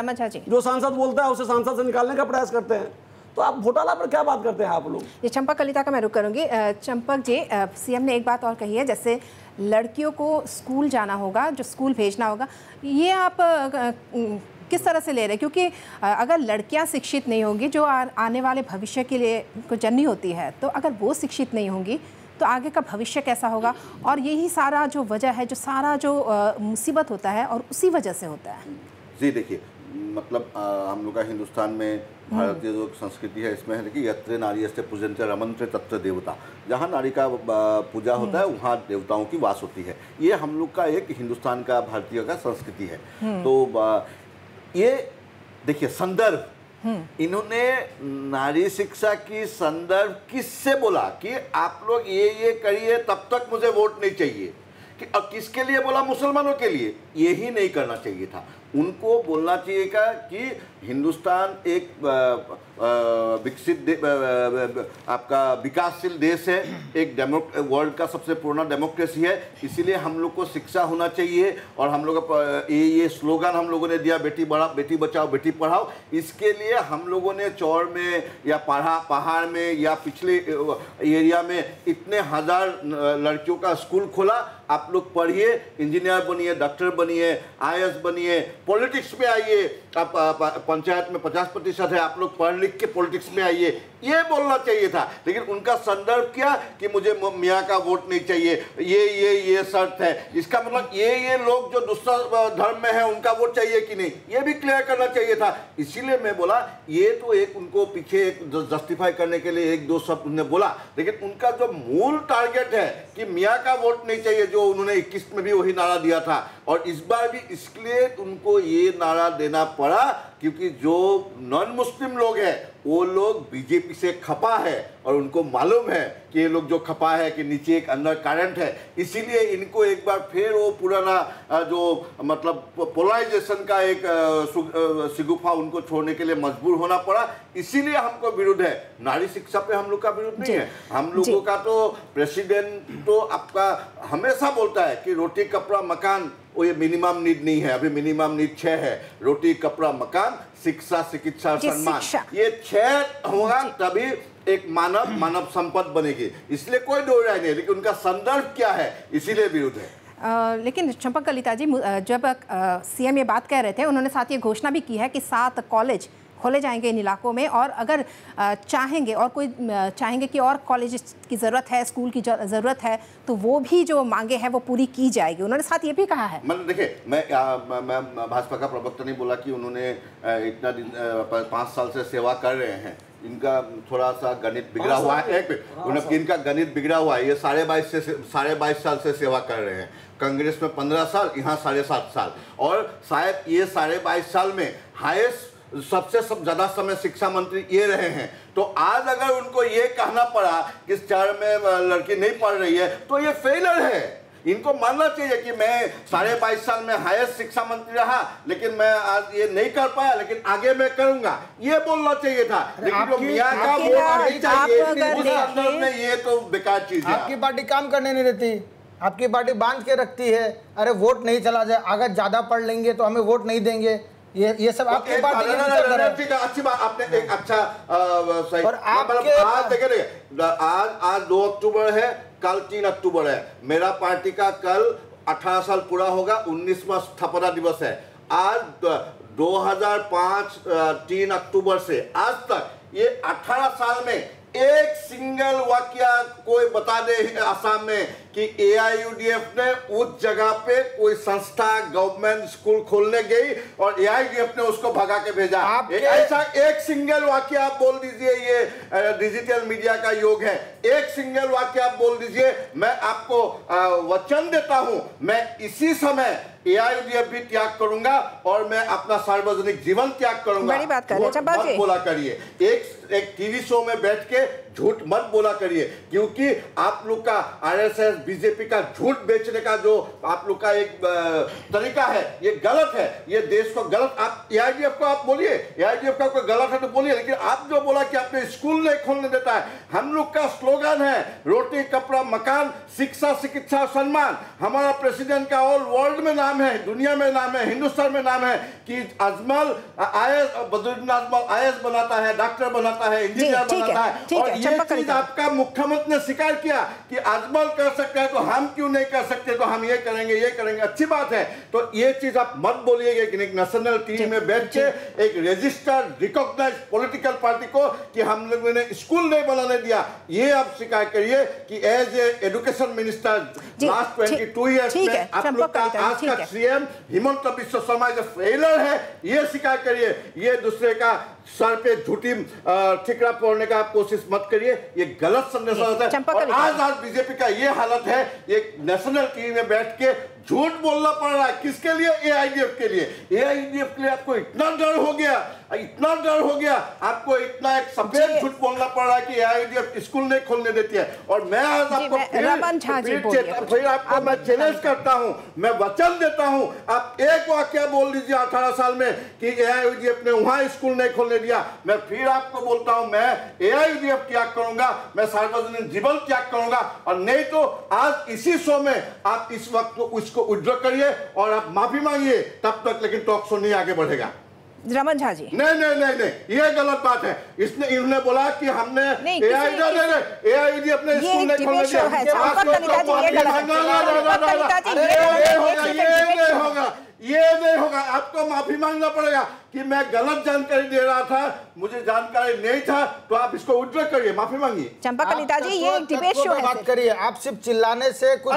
जो सांसद बोलता है उसे सांसद से निकालने का प्रयास करते हैं। तो आप घोटाला पर क्या बात करते हैं आप लोग? ये चंपक कलिता का मैं रुक करूंगी। चंपक जी, सीएम ने एक बात और कही है, जैसे लड़कियों को स्कूल जाना होगा, जो स्कूल भेजना होगा, ये आप किस तरह से ले रहे हैं? क्योंकि अगर लड़कियां शिक्षित नहीं होंगी, जो आने वाले भविष्य के लिए को जननी होती है, तो अगर वो शिक्षित नहीं होंगी तो आगे का भविष्य कैसा होगा? और यही सारा जो वजह है, जो सारा जो मुसीबत होता है और उसी वजह से होता है। जी देखिए, मतलब हम लोग का हिंदुस्तान में भारतीय जो संस्कृति है इसमें है कि यत्र नार्यस्ते पूजन्ते रमन्ते तत्र देवता, जहाँ नारी का पूजा होता है वहाँ देवताओं की वास होती है। ये हम लोग का एक हिंदुस्तान का, भारतीय का संस्कृति है। तो ये देखिए संदर्भ, इन्होंने नारी शिक्षा की संदर्भ किससे बोला कि आप लोग ये करिए तब तक मुझे वोट नहीं चाहिए, कि अब किसके लिए बोला? मुसलमानों के लिए। यही नहीं करना चाहिए था। उनको बोलना चाहिए था कि हिंदुस्तान एक विकसित आपका विकासशील देश है, एक वर्ल्ड का सबसे पुराना डेमोक्रेसी है, इसीलिए हम लोग को शिक्षा होना चाहिए। और हम लोग ये स्लोगन हम लोगों ने दिया, बेटी बचाओ बेटी पढ़ाओ। इसके लिए हम लोगों ने चौर में या पहाड़ में या पिछले एरिया में इतने हजार लड़कियों का स्कूल खोला। आप लोग पढ़िए, इंजीनियर बनिए, डॉक्टर बनिए, IAS बनिए, पॉलिटिक्स में आइए। आप पंचायत में 50% है, आप लोग पढ़ लिख के पॉलिटिक्स में आइए, ये बोलना चाहिए था। लेकिन उनका संदर्भ क्या कि मुझे मियाँ का वोट नहीं चाहिए, ये शर्त है। इसका मतलब ये लोग जो दूसरा धर्म में है उनका वोट चाहिए कि नहीं, ये भी क्लियर करना चाहिए था। इसीलिए मैं बोला ये तो एक उनको पीछे एक जस्टिफाई करने के लिए एक दो शब्द उन्होंने बोला, लेकिन उनका जो मूल टारगेट है कि मियाँ का वोट नहीं चाहिए, जो उन्होंने 21 में भी वही नारा दिया था और इस बार भी इसलिए उनको ये नारा देना पड़ा क्योंकि जो नॉन मुस्लिम लोग हैं वो लोग बीजेपी से खपा है और उनको मालूम है कि ये लोग जो खपा है कि नीचे एक अंडर करंट है। इसीलिए इनको एक बार फिर वो पुराना जो मतलब पोलराइजेशन का एक शिगुफा उनको छोड़ने के लिए मजबूर होना पड़ा। इसीलिए हमको विरोध है। नारी शिक्षा पे हम लोग का विरोध नहीं है। हम लोगों का तो प्रेसिडेंट तो आपका हमेशा बोलता है कि रोटी कपड़ा मकान वो ये मिनिमम नीड नहीं है, अभी मिनिमम नीड 6 है, रोटी कपड़ा मकान शिक्षा चिकित्सा सम्मान, ये 6 होगा तभी एक मानव संपद बनेगी। इसलिए कोई दो राय नहीं, लेकिन उनका संदर्भ क्या है इसीलिए विरोध है। लेकिन चंपक कलिता जी, जब CM ये बात कह रहे थे, उन्होंने साथ ये घोषणा भी की है कि 7 कॉलेज खोले जाएंगे इन इलाकों में और अगर चाहेंगे और कोई चाहेंगे कि और कॉलेज की ज़रूरत है, स्कूल की ज़रूरत है, तो वो भी जो मांगे हैं वो पूरी की जाएगी। उन्होंने साथ ये भी कहा है। मतलब देखिए, मैं भाजपा का प्रवक्ता नहीं बोला कि उन्होंने इतना दिन 5 साल से सेवा कर रहे हैं, इनका थोड़ा सा गणित बिगड़ा हुआ है। इनका गणित बिगड़ा हुआ है। ये 22.5 साल से सेवा कर रहे हैं, कांग्रेस में 15 साल, यहाँ 7.5 साल, और शायद ये 22.5 साल में हाईएस्ट सबसे ज्यादा समय शिक्षा मंत्री ये रहे हैं। तो आज अगर उनको ये कहना पड़ा कि 4 में लड़की नहीं पढ़ रही है तो ये फेलियर है। इनको मानना चाहिए कि मैं 22.5 साल में हाईएस्ट शिक्षा मंत्री रहा, लेकिन मैं आज ये नहीं कर पाया, लेकिन आगे मैं करूंगा, ये बोलना चाहिए था। लेकिन जो मियां का वोट नहीं चाहिए उस अंदर में ये तो बेकार चीज है। आपकी पार्टी काम करने नहीं देती, आपकी पार्टी बांध के रखती है। अरे वोट नहीं चला जाए, अगर ज्यादा पढ़ लेंगे तो हमें वोट नहीं देंगे, ये सब आपकी पार्टी की अच्छी बात आपने एक अच्छा और आज देखिए, आज 2 अक्टूबर है, कल 3 अक्टूबर है। मेरा पार्टी का कल 18 साल पूरा होगा, 19वां स्थापना दिवस है। आज 2005 3 अक्टूबर से आज तक ये 18 साल में एक सिंगल वाकया कोई बता दे असम में कि AIUDF ने उस जगह पे कोई संस्था गवर्नमेंट स्कूल खोलने गई और AIUDF ने उसको भगा के भेजा। ऐसा एक सिंगल वाकया आप बोल दीजिए, ये डिजिटल मीडिया का योग है। एक सिंगल वाकया आप बोल दीजिए, मैं आपको वचन देता हूं, मैं इसी समय AIUDF भी त्याग करूंगा और मैं अपना सार्वजनिक जीवन त्याग करूंगा। बड़ी बात कर रहे हैं, मत बोला करिए, एक टीवी शो में बैठ के झूठ मत बोला करिए, क्योंकि आप लोग का RSS बीजेपी का झूठ बेचने का जो आप लोग का एक तरीका है, ये गलत है। ये देश को गलत, आप AIUDF को आप बोलिए, AIUDF का कोई गलत है तो बोलिए, लेकिन आप जो बोला कि आपने स्कूल नहीं खोलने देता है, हम लोग का स्लोगन है रोटी कपड़ा मकान शिक्षा चिकित्सा सम्मान। हमारा प्रेसिडेंट का ऑल वर्ल्ड में नाम है, दुनिया में नाम है, हिंदुस्तान में नाम है कि अजमल IAS बदरुद्दीन अजमल IAS बनाता है, डॉक्टर बनाता है, इंजीनियर बनाता है। और ये चीज आपका मुख्यमंत्री ने स्वीकार किया कि अजमल कर सकते हैं तो हम क्यों नहीं कर सकते, तो हम ये करेंगे, ये करेंगे। अच्छी बात है। तो ये चीज आप मत बोलिएगा कि एक नेशनल टीवी में बैठ के एक रजिस्टर्ड रिकॉग्नाइज्ड पॉलिटिकल पार्टी को कि हम लोगों ने स्कूल नहीं बनाने दिया। ये आप स्वीकार करिए कि as a education minister last 22 years में आप लोग का आज का CM हिमंत बिस्वा शर्मा जो फेलियर है, ये स्वीकार करिए। ये दूसरे का सर पे झूठी ठिकरा फोड़ने का आप कोशिश मत करिए, ये गलत संदेश होता है। और आज बीजेपी का ये हालत है, ये नेशनल टीवी में बैठ के झूठ बोलना पड़ रहा है। किसके लिए? एआईडीएफ के लिए। एआईडीएफ के लिए आपको इतना डर हो गया, आपको इतना एक सफेद झूठ बोलना पड़ रहा है कि एआईडीएफ स्कूल नहीं खोलने देती है। और मैं आज आपको फिर आपको मैं चैलेंज करता हूं, मैं वचन देता हूं, आप एक वाक्य बोल दीजिए 18 साल में कि एआईडीएफ ने वहां स्कूल नहीं खोलने दिया। मैं फिर आपको बोलता हूं, मैं एआईडीएफ त्याग करूंगा, मैं सार्वजनिक जीवन त्याग करूंगा। और नहीं तो आज इसी शो में आप इस वक्त उसको विड्रॉ करिए और आप माफी मांगिए, तब तक लेकिन टॉक शो नहीं आगे बढ़ेगा। रमन झा जी, नहीं, ये गलत बात है। इन्होंने बोला कि हमने एआईडी अपने स्कूल में खोलने दिया। ये नहीं होगा, आपको माफी मांगना पड़ेगा कि मैं गलत जानकारी दे रहा था, मुझे जानकारी नहीं था, तो आप इसको विड्रॉ करिए, माफी मांगिए। चंपा कलिता जी, ये एक डिबेट शो है, बात करिए, आप सिर्फ चिल्लाने से कुछ।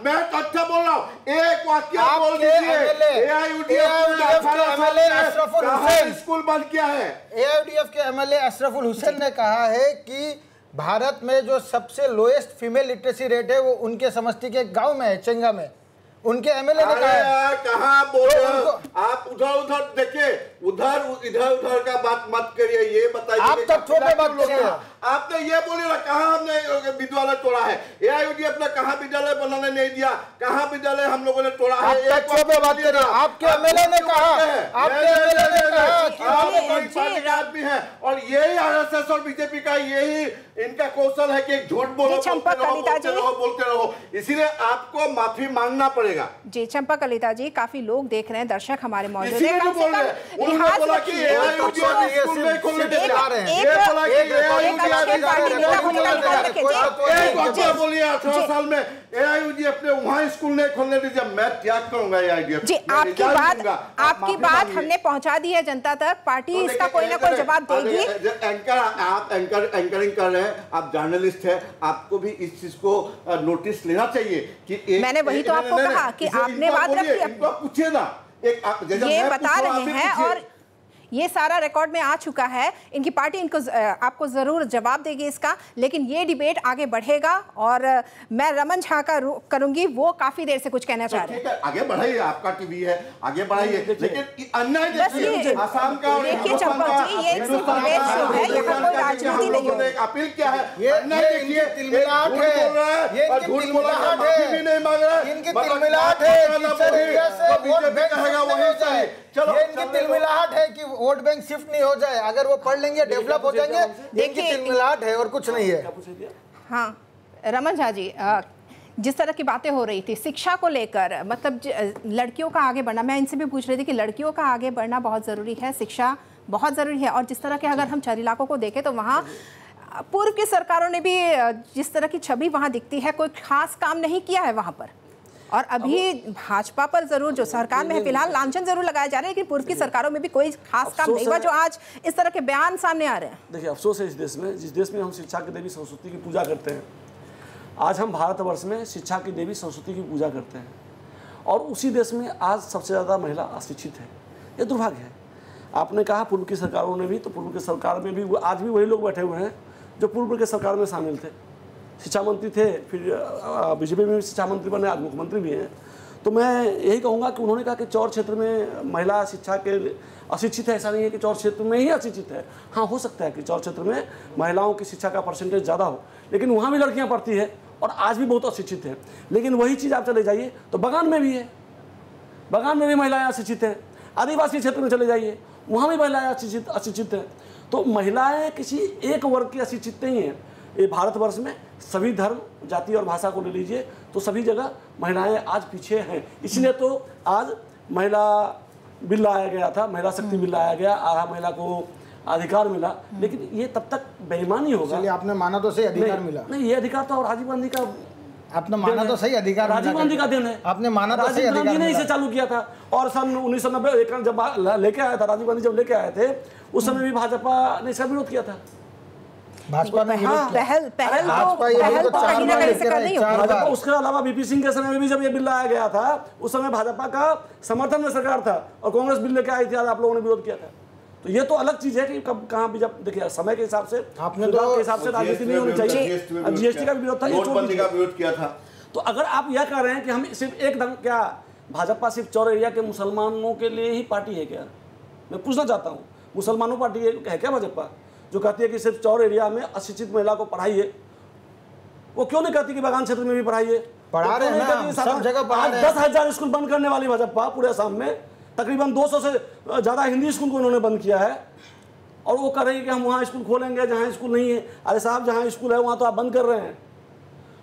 मैं तथ्य बोल रहा हूँ, एक वाक्य बोल दीजिए। स्कूल बंद किया है। एआईडीएफ के एमएलए अशरफुल हुसैन ने कहा है कि भारत में जो सबसे लोएस्ट फीमेल लिटरेसी रेट है वो उनके समष्टि के गांव में है, चेंगा में। उनके एमएलए ने कहा बोल आप उधर देखिए, इधर का बात मत करिए, ये बताइए आप तथ्यों पे बात करिए। आपने ये बोलिए ना, कहाँ हमने विद्यालय तोड़ा है? एआईडीएफ ने कहाँ विद्यालय बनाने नहीं दिया, कहाँ विद्यालय हम लोगों ने तोड़ा है? तथ्यों पे बात करिए। आपके एमएलए ने कहा, आपके एमएलए ने कहा आदमी है, और यही आरएसएस और बीजेपी का यही इनका कौशल है कि झूठ बोलो, बोलते रहो। इसीलिए आपको माफी मांगना पड़ेगा। जी चंपा कलिता जी, काफी लोग देख रहे हैं, दर्शक हमारे मौजूद हैं। साल में एआईडीएफ ने वहां स्कूल नहीं खोलने दीजिए, मैं त्याग करूंगा एआईडीएफ। जी आपकी बात हमने पहुंचा दी है जनता तक, पार्टी इसका कोई ना कोई जवाब देगी। आप एंकरिंग कर रहे हैं, आप जर्नलिस्ट हैं, आपको भी इस चीज को नोटिस लेना चाहिए कि मैंने वही तो आपको कहा कि आपने बात रखी, पूछिए ना, ये बता रहे हैं और ये सारा रिकॉर्ड में आ चुका है। इनकी पार्टी इनको आपको जरूर जवाब देगी इसका, लेकिन ये डिबेट आगे बढ़ेगा और मैं रमन झा का करूंगी, वो काफी देर से कुछ कहना चाह रहे हैं। आगे बढ़ाइए, आपका टीवी है, आगे बढ़ाइए, लेकिन अन्याय देखिए आसाम का। देखिए चंपा जी, ये एक डिबेट शो है, यहाँ कोई राजनीति नहीं है। अपील क्या है? अन्याय देखिए, तिलमिलाहट है, ये झूठ बोल रहा है, माफी भी नहीं मांग रहा है, इनकी तिलमिलाहट है, बीजेपी कहेगा वही सही। चलो, इनकी तिलमिलाहट है कि वोट बैंक शिफ्ट नहीं हो जाए, अगर वो पढ़ लेंगे डेवलप हो जाएंगे, इनकी तिलमिलाहट है और कुछ नहीं है। हाँ रमन झा जी, जिस तरह की बातें हो रही थी शिक्षा को लेकर, मतलब लड़कियों का आगे बढ़ना, मैं इनसे भी पूछ रही थी कि लड़कियों का आगे बढ़ना बहुत ज़रूरी है, शिक्षा बहुत ज़रूरी है। और जिस तरह के अगर हम शहरी इलाकों को देखें तो वहाँ पूर्व की सरकारों ने भी जिस तरह की छवि वहाँ दिखती है, कोई खास काम नहीं किया है वहाँ पर। और अभी भाजपा पर जरूर जो सरकार में है फिलहाल लांछन जरूर लगाया जा रहा है, लेकिन पूर्व की सरकारों में भी कोई खास काम नहीं हुआ जो आज इस तरह के बयान सामने आ रहे हैं। देखिए अफसोस है इस देश में, जिस देश में हम शिक्षा की देवी सरस्वती की पूजा करते हैं, आज हम भारतवर्ष में शिक्षा की देवी सरस्वती की पूजा करते हैं और उसी देश में आज सबसे ज़्यादा महिला अशिक्षित है। ये दुर्भाग्य है। आपने कहा पूर्व की सरकारों ने भी, तो पूर्व की सरकार में भी आज भी वही लोग बैठे हुए हैं जो पूर्व के सरकार में शामिल थे, शिक्षा मंत्री थे, फिर बीजेपी में भी शिक्षा मंत्री बने, आज मुख्यमंत्री भी हैं। तो मैं यही कहूँगा कि उन्होंने कहा कि चौर क्षेत्र में महिला शिक्षा के अशिक्षित है, ऐसा नहीं है कि चौर क्षेत्र में ही अशिक्षित है। हाँ, हो सकता है कि चौर क्षेत्र में महिलाओं की शिक्षा का परसेंटेज ज़्यादा हो, लेकिन वहाँ भी लड़कियाँ पढ़ती है और आज भी बहुत अशिक्षित है। लेकिन वही चीज़ आप चले जाइए तो बगान में भी है, बगान में भी महिलाएँ अशिक्षित हैं। आदिवासी क्षेत्र में चले जाइए, वहाँ भी महिलाएँ अशिक्षित हैं। तो महिलाएँ किसी एक वर्ग की अशिक्षित नहीं हैं। ये भारतवर्ष में सभी धर्म, जाति और भाषा को ले लीजिए तो सभी जगह महिलाएं आज पीछे हैं। इसलिए तो आज महिला बिल लाया गया था, महिला शक्ति बिल लाया गया, आधा महिला को अधिकार मिला, लेकिन ये तब तक बेईमानी होगा। चलिए, आपने माना तो सही अधिकार मिला। नहीं, ये अधिकार तो राजीव गांधी का, आपने माना तो सही अधिकार, राजीव गांधी का दिन है। आपने माना तो सही अधिकार, राजीव गांधी ने इसे चालू किया था। और सन 1990 जब लेके आया था, राजीव गांधी जब लेके आए थे, उस समय भी भाजपा ने इसका विरोध किया था। भाजपा ने उसके अलावा बीपी सिंह के समय में भी जब ये बिल लाया गया था, उस समय भाजपा का समर्थन में सरकार था और कांग्रेस बिल लेके आई थी, आप लोगों ने विरोध किया था। तो ये तो अलग चीज है कि कब कहाँ भी, जब देखिए समय के हिसाब से, आपने तो के हिसाब से राजनीति नहीं होनी चाहिए। जीएसटी का विरोध था, नोटबंदी का विरोध किया था। तो अगर आप यह कह रहे हैं कि हम सिर्फ एकदम, क्या भाजपा सिर्फ चौर एरिया के मुसलमानों के लिए ही पार्टी है क्या? मैं पूछना चाहता हूँ, मुसलमानों पार्टी है क्या भाजपा, जो कहती है कि सिर्फ चौर एरिया में अशिक्षित महिला को पढ़ाइए? वो क्यों नहीं कहती कि बागान क्षेत्र में भी पढ़ाइए? पढ़ा रहे हैं ना, सब जगह पढ़ा रहे हैं। 10,000 स्कूल बंद करने वाली भाजपा पूरे असम में, तकरीबन 200 से ज़्यादा हिंदी स्कूल को उन्होंने बंद किया है, और वो कह रही है कि हम वहाँ स्कूल खोलेंगे जहाँ स्कूल नहीं है। अरे साहब, जहाँ स्कूल है वहाँ तो आप बंद कर रहे हैं।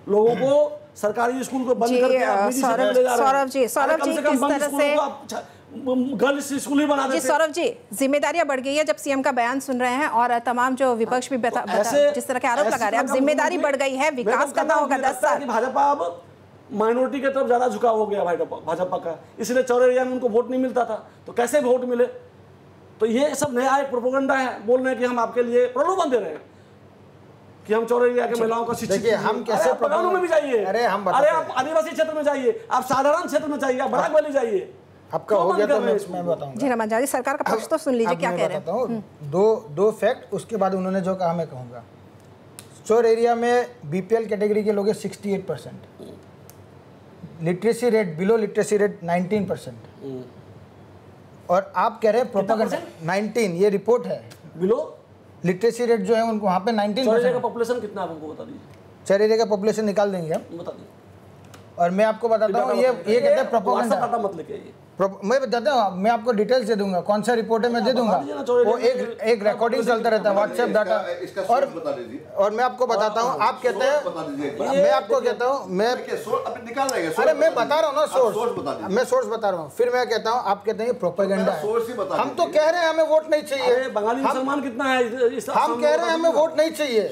लोगों को सरकारी स्कूल को बंद करके सौरभ जी किस तरह से गर्ल्स स्कूल ही बना देते। जी सौरभ जी, जिम्मेदारियां बढ़ गई है जब सीएम का बयान सुन रहे हैं, और तमाम जो विपक्ष भी जिस तरह के आरोप लगा रहे हैं, अब जिम्मेदारी बढ़ गई है, विकास करना होगा 10 साल। भाजपा अब माइनॉरिटी की तरफ ज्यादा झुकाव हो गया भाजपा का, इसलिए चौर एरिया में उनको वोट नहीं मिलता था, तो कैसे वोट मिले? तो ये सब नया एक प्रोपेगेंडा है, बोल रहे हैं कि हम आपके लिए प्रलोभन दे रहे हैं कि हम चौर एरिया के महिलाओं को शिक्षित, हम कैसे प्रलोभन में भी जाइए, अरे आप आदिवासी क्षेत्र में जाइए, आप साधारण क्षेत्र में जाइए, आप बराक वैली जाइए। आपका हो गया तो मैं बताऊंगा। जी रमन जी, सरकार का पक्ष तो सुन लीजिए क्या कह रहे हैं। दो फैक्ट, उसके बाद उन्होंने जो कहा मैं कहूँगा। चौर एरिया में बीपीएल कैटेगरी के लोग 68%, literacy rate, below literacy rate 19%, और आप कह रहे हैं प्रोपेगेंडा 19, ये रिपोर्ट है। बिलो लिटरेसी रेट जो है उनको वहाँ पे 19%। चौर एरिया का पॉपुलेशन कितना है हमको बता दीजिए। चौर एरिया का पॉपुलेशन निकाल देंगे हम, बता दीजिए। और मैं आपको बताता हूँ, ये कहते हैं प्रोपेगेंडा। मत लेके आइए, मैं बताता हूँ, मैं आपको डिटेल्स दे दूंगा, कौन सा रिपोर्ट है मैं दे दूंगा। वो एक रिकॉर्डिंग चलता रहता है व्हाट्सएप डाटा, और मैं आपको बताता हूँ। आप कहते हैं, मैं आपको कहता हूँ, मैं निकाल रहे हैं। अरे मैं बता रहा हूँ ना सोर्स, मैं सोर्स बता रहा हूँ, फिर मैं कहता हूँ, आप कहते हैं प्रोपेगेंडा है। हम तो कह रहे हैं हमें वोट नहीं चाहिए। बंगाली मुसलमान कितना है? हम कह रहे हैं हमें वोट नहीं चाहिए,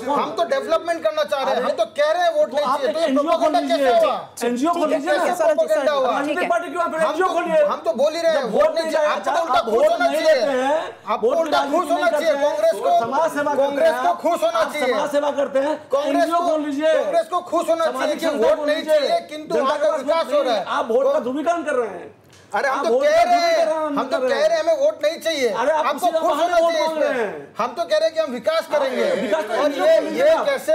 हम तो डेवलपमेंट करना चाह रहे हैं, हम तो कह रहे हैं वोट नहीं चाहिए। तो प्रोपेगेंडा कैसे हुआ? एनजीओ खोल लीजिए ना, प्रोपेगेंडा हुआ। हम तो बोल ही रहे हैं वोट नहीं चाहिए। आपको उल्टा खुश होना चाहिए, आपको उल्टा खुश होना चाहिए। कांग्रेस को खुश होना चाहिए, समाज सेवा करते हैं। कांग्रेस को खुश होना चाहिए कि वोट नहीं चाहिए, किंतु वहाँ का विकास हो रहा है। आप वोट का ध्रुवीकरण कर रहे हैं। अरे हम तो कह रहे हैं, हमें वोट नहीं चाहिए, आपको खुश होना चाहिए। हम तो कह रहे हैं कि हम विकास करेंगे, और ये कैसे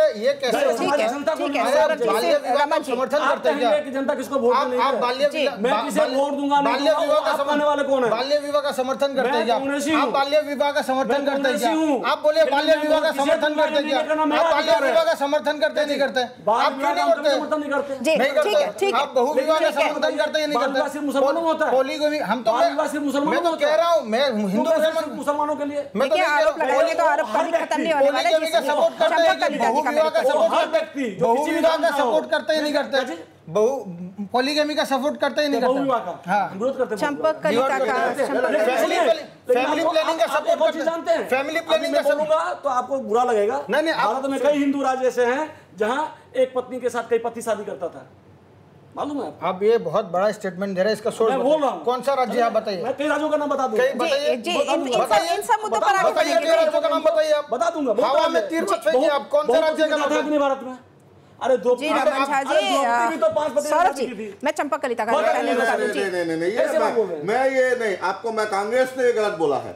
बाल्य विवाह का समर्थन करते हैं क्या? जनता किसको वोट नहीं देगी? आप बाल्य विवाह का समर्थन वाले कौन है? बाल्य विवाह का समर्थन करते हैं क्या? आप बाल्य विवाह का समर्थन करते हैं क्या? आप बोलिए बाल्य विवाह का समर्थन करते हैं क्या? आप बाल्य विवाह का समर्थन करते नहीं करते? आप क्यों नहीं करते? नहीं करते। आप बहु विवाह का समर्थन करते ही नहीं करते? पोलीगमी, हम तो मैं तो कह रहा हूँ, मैं हिंदू मुसलमानों के लिए मैं तो आरोप लगाएंगे तो आरोप कभी खत्म नहीं होने वाला है। का सपोर्ट करते हैं, बहु विवाह का सपोर्ट करते ही नहीं करते, बहु पॉलीगमी का सपोर्ट करते ही नहीं करते। हाँ, विरोध करते हैं। चंपक कलिता का, फैमिली प्लानिंग का सपोर्ट जानते हैं। फैमिली प्लानिंग का बोलूंगा तो आपको बुरा लगेगा। नहीं, भारत में कई हिंदू राज्य ऐसे हैं जहाँ एक पत्नी के साथ कई पति शादी करता था, मालूम है आपको? आप ये बहुत बड़ा स्टेटमेंट दे रहे हैं, इसका सोर्स बोल रहा हूँ। कौन सा राज्य आप बताइए? मैं कई राज्यों का नाम बता दूंगा। इन सब मुद्दों पर आगे बताइए, कई राज्यों का नाम बताइए आप। बता दूंगा। हवा में तीर मत फेंकिए आप, कौन सा राज्य का नाम है भारत में? अरे जी रमन झा जी, सौरभ जी, मैं चंपक कलिता का पहले बता दूं जी। मैं ये नहीं, आपको मैं कांग्रेस ने ये गलत बोला है।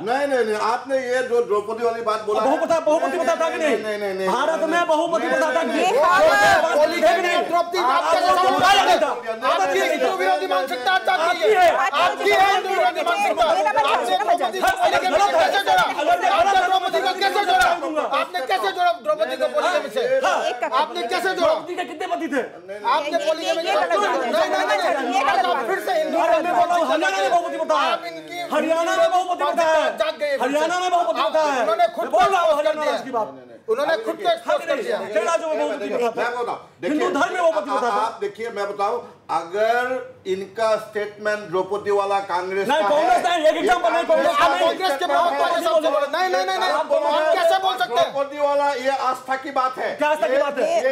नहीं, आपने ये जो द्रौपदी वाली बात बोला, बहुपति बताता कि नहीं? भारत में बहुपति बताता कि हिंदू विरोधी मानसिकता आपकी है, आपकी है हिंदू विरोधी मानसिकता। द्रौपदी को कैसे जोड़ा? आपने कैसे जोड़ा द्रौपदी को पोलीगमी से? आपने कैसे जोड़ा? कितने पति थे? आपने पोलीगमी नहीं, फिर से हिंदू हरियाणा में बहुपति बताया है, हरियाणा में बहुपति बताया है, हरियाणा में बहुपति बताया है। उन्होंने खुद बोल रहा हूँ हरियाणा की बात, उन्होंने खुद को एक्सपोज कर दिया। हिंदू धर्म में बहुपति बताता है। आप देखिए, मैं बताऊं, अगर इनका स्टेटमेंट द्रौपदी वाला कांग्रेस नहीं, कांग्रेस नहीं, एक एग्जांपल नहीं, कांग्रेस के नहीं, आप कैसे बोल सकते हैं? द्रौपदी वाला ये आस्था की बात है। क्या आस्था की बात है? ये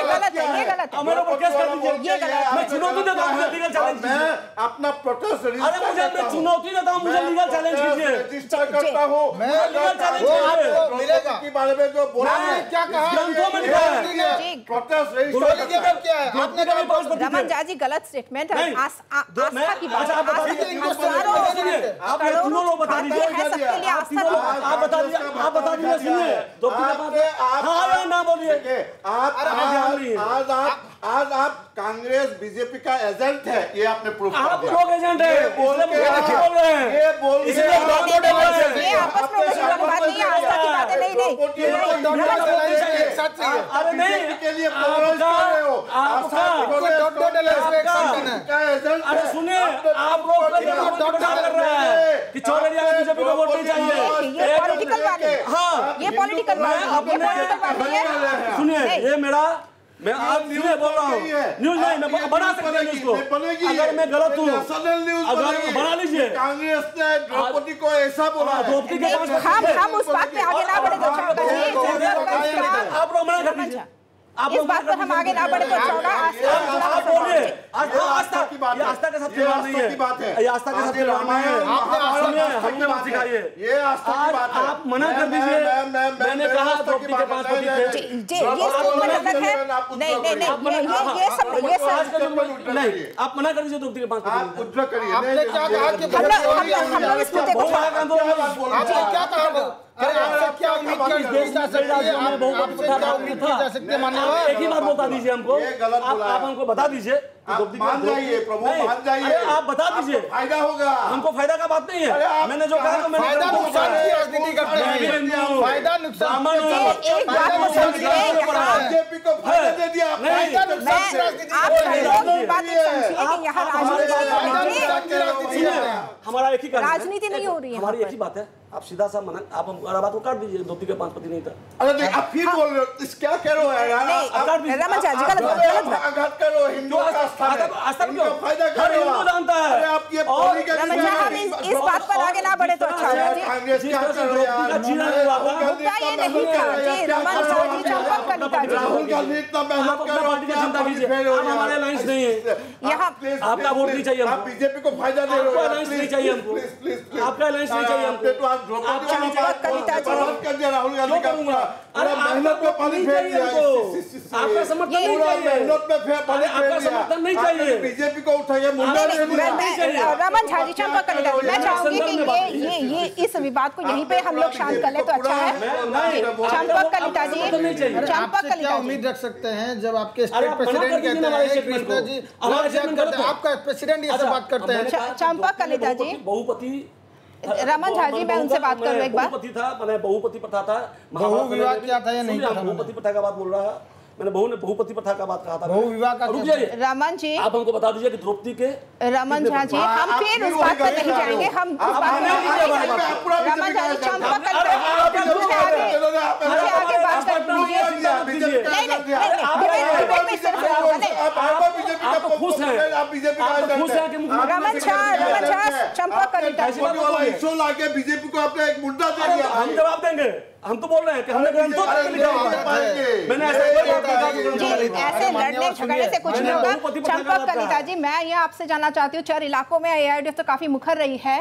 गलत है, ये गलत है। मेरे ऊपर केस कर दीजिए, मैं चुनौती देता हूं, मुझे लीगल चैलेंज कीजिए। मैं अपना प्रोटेस्ट, अरे मैं चुनौती देता हूं, मुझे लीगल चैलेंज कीजिए। रजिस्टर करता हूं, मैं लीगल चैलेंज मिलेगा के बारे में जो बोला है, क्या कहा ग्रंथों में लिखा है। प्रोटेस्ट रजिस्टर क्या है? आपने कभी रमन झा जी गलत स्टेटमेंट है, आस्था की बात। आप बता दीजिए, आप ये तीनों लोग बता दीजिए, आप बता दीजिए, सुनिए, हाँ या ना ना बोलिए। आज आप कांग्रेस बीजेपी का एजेंट है, ये आपने प्रूफ कर आप दिया। लोग एजेंट है, बोल रहे हैं ये आपस में उलझने वाली बात नहीं है, आस्था की बातें नहीं अरे नहीं के लिए अरे सुनिए, आप लोग कर रहे हैं कि चौरड़िया में बीजेपी को वोट नहीं चाहिए। ये पॉलिटिकल बात है। हाँ, ये पॉलिटिकल बात है। सुनिए, ये मेरा मैं आज न्यूज़ बोल रहा हूँ, न्यूज़ नहीं, मैं बना सकता हूँ न्यूज़ को, अगर मैं गलत हूँ अगर बना लीजिए। कांग्रेस ने द्रौपदी को ऐसा बोला, द्रौपदी के हम उस बात में आगे ना बढ़े तो आप लोग मना कर दीजिए। इस बात पर हम आगे ना बढ़े तो आप बोलिए, आस्था की बात है, आस्था के साथ खिलवाड़ नहीं है, ये आस्था के साथ खिलवाड़ नहीं है। हमने बात सिखाइए, ये आस्था की बात है। आप मना कर दीजिए। मैंने कहा द्रौपदी के 5 पति थे, नहीं आप मना कर दीजिए द्रौपदी के 5 पति। उद्धव करिए, आपने क्या कहा कि क्या कहा? क्या उम्मीद कर सकते मान्यवर? एक ही बात बता दीजिए हमको, आप हमको बता दीजिए, मान जाइए प्रभु, मान जाइए, आप बता दीजिए, फायदा होगा। हमको फायदा का बात नहीं है, मैंने जो कहा तो मैंने फायदा नुकसान की राजनीति करते हैं, फायदा नुकसान एक बात को समझिए, बीजेपी को फायदा दे दिया, फायदा नुकसान की राजनीति हमारा एक ही राजनीति नहीं हो रही है, हमारी एक ही बात है। आप सीधा सा मना, आप हमारा बात को काट दीजिए, द्रौपदी के 5 पति नहीं था। अरे आप फिर बोल रहे हो, इस क्या कह रहे हो यार? आघात करो, हिंदू का स्थान है, फायदा करो, जानता है। अरे आप ये इस बात पर आगे ना बढ़े तो अच्छा होगा जी। कांग्रेस क्या कर रहे हैं? ये नहीं था जी, रमन झा जी, चंपक कलिता जी, राहुल गांधी इतना मेहनत कर पार्टी की चिंता कीजिए, हमारे अलायंस नहीं है, यहाँ आपका वोट नहीं चाहिए, आप बीजेपी को फायदा दे रहे हो, अलायंस नहीं चाहिए हमको, आपका अलायंस नहीं चाहिए हमको। चंपक कलिता जी कर दिया राहुल गांधी का पूरा मेहनत में पानी फेर दिया, आपका समर्थन नहीं चाहिए, मेहनत में पानी फेर आपका समर्थन नहीं चाहिए, बीजेपी को उठाइए, मुंडा दे दिया। रमन झा जी, चंपक कलिता जी, मैं चाहूंगी कि ये इस विवाद को यहीं पे हम लोग शांत कर ले तो अच्छा है। चंपक कलिता जी, चंपक कलिता जी, उम्मीद रख सकते हैं जब आपके स्टेट प्रेसिडेंट कहते हैं कृष्णा जी, आपका प्रेसिडेंट ये सब बात करते हैं। चंपक कलिता जी, बहुपति रमन झा जी, मैं उनसे बात करूं एक बार। बहुपति था, मैंने बहुपति प्रथा था, बहुविवाह क्या था या नहीं था? बहुपति प्रथा का बात बोल रहा है, मैंने बहुपति प्रथा का बात कहा था। बहुविवाह का रुक जाइए, रमन जी, आप हमको बता दीजिए कि द्रौपदी के रमन झा जी, हम फिर उस बात पर नहीं जाएंगे, हम उस बात पर नहीं जाएंगे। रमन झा जी, चंपक कलिता जी, मुझे आगे बात कर दीजिए। आप खुश हैं, खुश हैं कि रमन झा, चंपक कलिता जी, बीजेपी को आपने एक मुद्दा दे दिया, हम जवाब देंगे। हम तो बोल रहे हैं कि हमने ग्रंथों तक लिखा है, मैंने ऐसे लड़ने झगड़ने से कुछ नहीं होगा। चंपक कलिता जी, मैं ये आपसे जानना चाहती हूँ, 4 इलाकों में एआईडीएफ तो काफी मुखर रही है,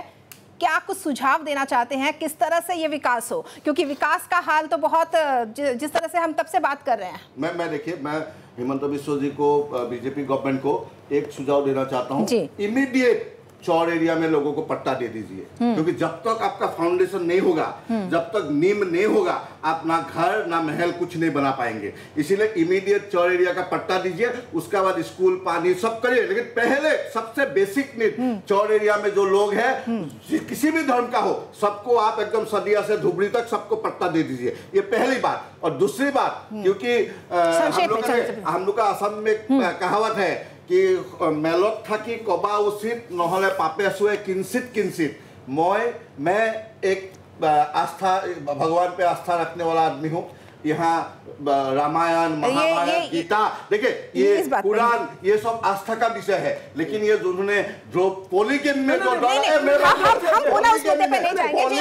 क्या कुछ सुझाव देना चाहते हैं किस तरह से ये विकास हो, क्योंकि विकास का हाल तो बहुत जिस तरह से हम तब से बात कर रहे हैं। मैं देखिए, मैं हिमंत बिश्व जी को, बीजेपी गवर्नमेंट को एक सुझाव देना चाहता हूँ, इमीडिएट चौर एरिया में लोगों को पट्टा दे दीजिए, क्योंकि जब तक आपका फाउंडेशन नहीं होगा, जब तक नींव नहीं होगा, आप ना घर ना महल कुछ नहीं बना पाएंगे। इसीलिए इमीडिएट चौर एरिया का पट्टा दीजिए, उसके बाद स्कूल पानी सब करिए, लेकिन पहले सबसे बेसिक नीड चौर एरिया में जो लोग हैं, किसी भी धर्म का हो, सबको आप एकदम सदिया से धुबरी तक सबको पट्टा दे दीजिए। ये पहली बात। और दूसरी बात, क्योंकि हम लोग का असम में कहावत है कि मेलत थाकी कबा उचित নহলে पापे सुए किंचित किंचित। मैं एक आस्था, भगवान पे आस्था रखने वाला आदमी हूँ। यहाँ रामायण, महाभारत, गीता, देखिए ये कुरान, ये सब आस्था का विषय है, लेकिन ये जिन्होंने पॉलीगेम में जो हम पुनः उस मुद्दे पे नहीं जाएंगे जी,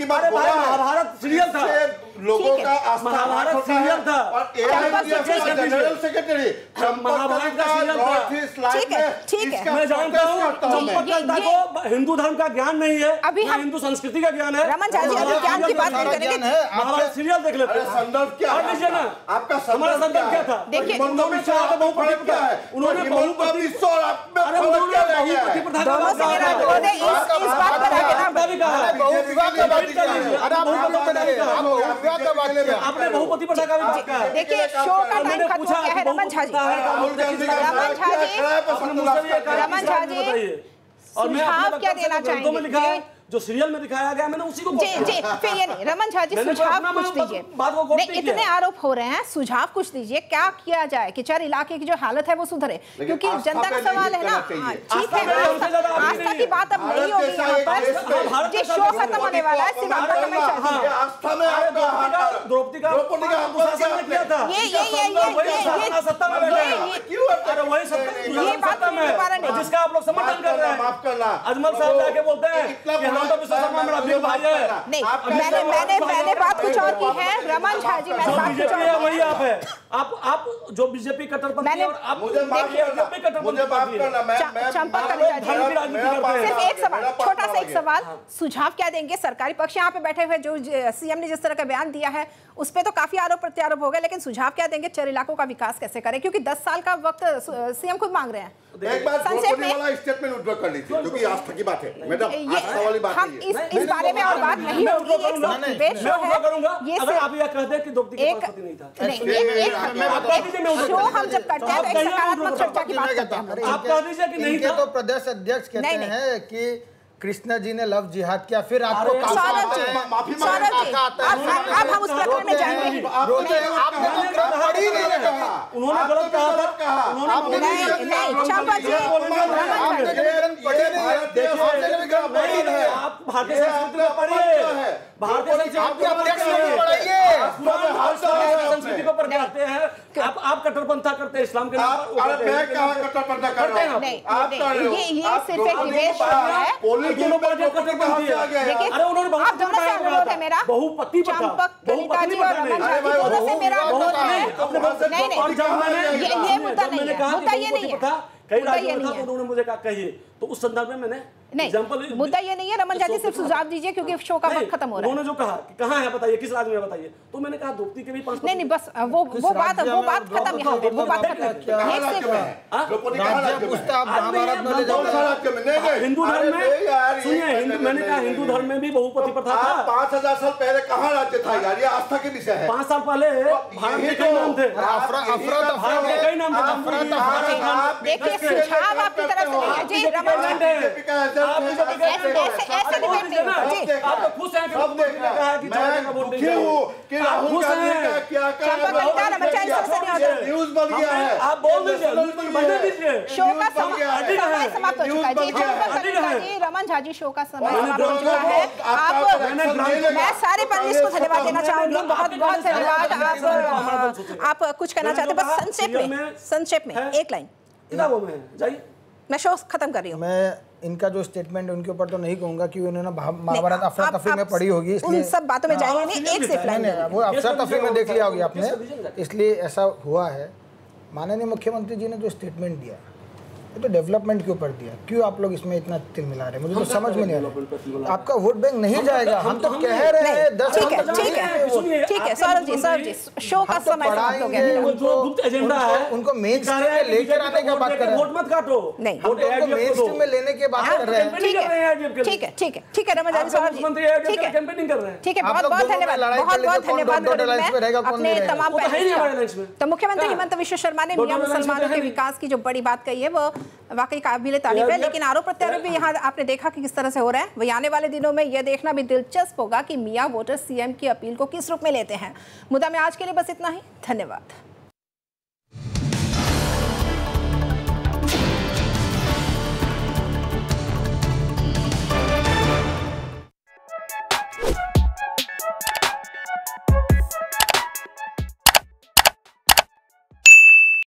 महाभारत सीरियल था, लोगों का आस्था, महाभारत सीरियल था, और जनरल सेक्रेटरी महाभारत का सीरियल था। ठीक है, मैं जानता हूँ चंपक कलिता को हिंदू धर्म का ज्ञान नहीं है, अभी हम हिंदू संस्कृति का ज्ञान है। रमन झा जी, अभी ज्ञान की बात नहीं करेंगे, महाभारत सीरियल देख लेते हैं। संदर्भ क्या है लीजिए ना, आपका हमारा संदर्भ क्या था? देखिए, उन्होंने बहुपति क्या है, उन्होंने बहुपति और आप में बहुपति प्रथा दोनों से मेरा इस बात पर आगे नहीं कहा, आपने बहुविवाह का बात किया, आपने बहुपति प्रथा का भी बात कहा। देखिए शो का टाइम खत्म हो गया है। रमन झा जी, और मैं सुझाव क्या देना में लिखा है चाहेंगे? जो सीरियल में दिखाया गया मैंने उसी को जी फिर ये नहीं, रमन झा जी सुझाव कुछ दीजिए। नहीं, इतने आरोप हो रहे हैं, सुझाव कुछ दीजिए, क्या किया जाए कि चार इलाके की जो हालत है वो सुधरे, क्योंकि जनता का सवाल है ना। ठीक है, आस्था की बात अब नहीं होगी यहाँ पर। जी शो खत्म होने वाला है, सिर्फ आपका कमेंट चाहिए। द्रौपदी का किया था, ये बात नहीं, जिसका आप लोग समर्थन कर रहे हैं। अजमल साहब जाके बोलते हैं नहीं, मैंने बात कुछ और की है। रमन झा जी, मैंने बात कुछ और की है। वही आप है, आप जो बीजेपी कट्टरपंथी और आप चंपक कलेजा जी, सिर्फ एक सवाल, छोटा सा एक सवाल, सुझाव क्या देंगे? सरकारी पक्ष यहाँ पे बैठे हुए, जो सीएम ने जिस तरह का बयान दिया है उस पे तो काफी आरोप प्रत्यारोप हो गए, लेकिन सुझाव क्या देंगे? चार इलाकों का विकास कैसे करें, क्योंकि 10 साल का वक्त सीएम खुद मांग रहे हैं। एक बार वाला स्टेटमेंट उठवा कर लीजिए, क्योंकि आस्था की बात है मैडम, आस्था वाली बात हम इस बारे में और बात नहीं होगी। ये अगर आप यह कहते हैं कि द्रौपदी का पति नहीं था, शो हम जब करते हैं तो एक सकारात्मक चर्चा की बात करते हैं। आप कह दीजिए कि नहीं था। तो प्रदेश अध्यक्ष कहते हैं कि कृष्णा जी ने लव जिहाद किया, फिर आपको सौरभ जी, अब हम उस प्रकरण में जाएंगे। उन्होंने गलत कहा था, नहीं चंपा जी, आप भारतीय संस्कृति को पढ़िए, भारतीय संस्कृति को ऊपर करते हैं। आप कट्टरपंथा करते हैं इस्लाम के नाम पर। कट्टरपंथा कर रहे हैं ये सिर्फ एक डिबेट है। दोनों पार्टियां कट्टरपंथी है। अरे उन्होंने बहुत अनुरोध है मेरा, बहुपति चंपक कलिता जी और रमन झा जी दोनों से मेरा अनुरोध है। नहीं, ये मुद्दा नहीं है, मुद्दा ये नहीं है, कई राज्यों में था तो उन्होंने मुझे कहा कहिए, तो उस संदर्भ में मैंने नहीं, मुद्दा ये नहीं है। रमन झा जी सिर्फ सुझाव दीजिए, क्योंकि शो का वक्त खत्म हो रहा है। उन्होंने जो कहा कि कहाँ है बताइए, किस राज्य में बताइए, तो मैंने कहा द्रौपदी के भी 5। नहीं बस वो बात खत्म यहाँ पे, वो बात खत्म। हिंदू धर्म में सुनिए, मैंने कहा हिंदू धर्म में भी बहुपति प्रथा था। 5000 साल पहले कहाँ राज्य था यार, ये आस्था के विषय है। 5 साल पहले भारत के कई नाम थे, भारत के कई नाम थे। देखिए सुझाव आपकी तरफ से नहीं है जी, रमन झा ऐसे डिबेट नहीं होगा जी। आप तो खुश हैं कि राहुल गांधी का न्यूज़ बन गया है। आप बोल दीजिए, शो का समय समाप्त हो चुका है जी। जी रमन झा जी, शो का समय समाप्त हो चुका है। मैं सारे पैनलिस्ट को धन्यवाद देना चाहूंगी, बहुत बहुत धन्यवाद। आप कुछ कहना चाहते हैं? बस संक्षेप में एक लाइन। किताबों में जाइए, मैं शो खत्म कर रही हूँ। मैं इनका जो स्टेटमेंट है उनके ऊपर तो नहीं कहूंगा कि उन्होंने महाभारत अफरा तफरी में पढ़ी होगी, उन सब बातों में जाएंगे नहीं। एक सिर्फ लाइन, वो अफरा तफरी में देख लिया होगी आपने, इसलिए ऐसा हुआ है। माननीय मुख्यमंत्री जी ने जो स्टेटमेंट दिया ये तो डेवलपमेंट के ऊपर दिया, क्यों आप लोग इसमें इतना तिल मिला रहे हैं, मुझे तो समझ में नहीं आ रहा। आपका वोट बैंक नहीं जाएगा, हम तो कह रहे हैं 10। ठीक है सौरभ जी, शो का समय समाप्त हो गया। गुप्त एजेंडा है, उनको मेन स्ट्रीम में लेकर आने का बात कर रहे हैं। वोट मत काटो, नहीं उनको मेन स्ट्रीम में लेने की बात कर रहे हैं। ठीक है रमन झा जी, सौरभ जी, कैंपेनिंग कर रहे हैं। ठीक है, बहुत बहुत धन्यवाद, बहुत धन्यवाद अपने तमाम पैनलिस्ट। तो मुख्यमंत्री हिमंत विश्व शर्मा ने मियां मुसलमानों के विकास की जो बड़ी बात कही है वो वाकई काबिल तारीफ है, लेकिन आरोप प्रत्यारोप भी यहाँ आपने देखा कि किस तरह से हो रहा है। वही आने वाले दिनों में यह देखना भी दिलचस्प होगा कि मियां वोटर सीएम की अपील को किस रूप में लेते हैं। मुद्दा में आज के लिए बस इतना ही, धन्यवाद।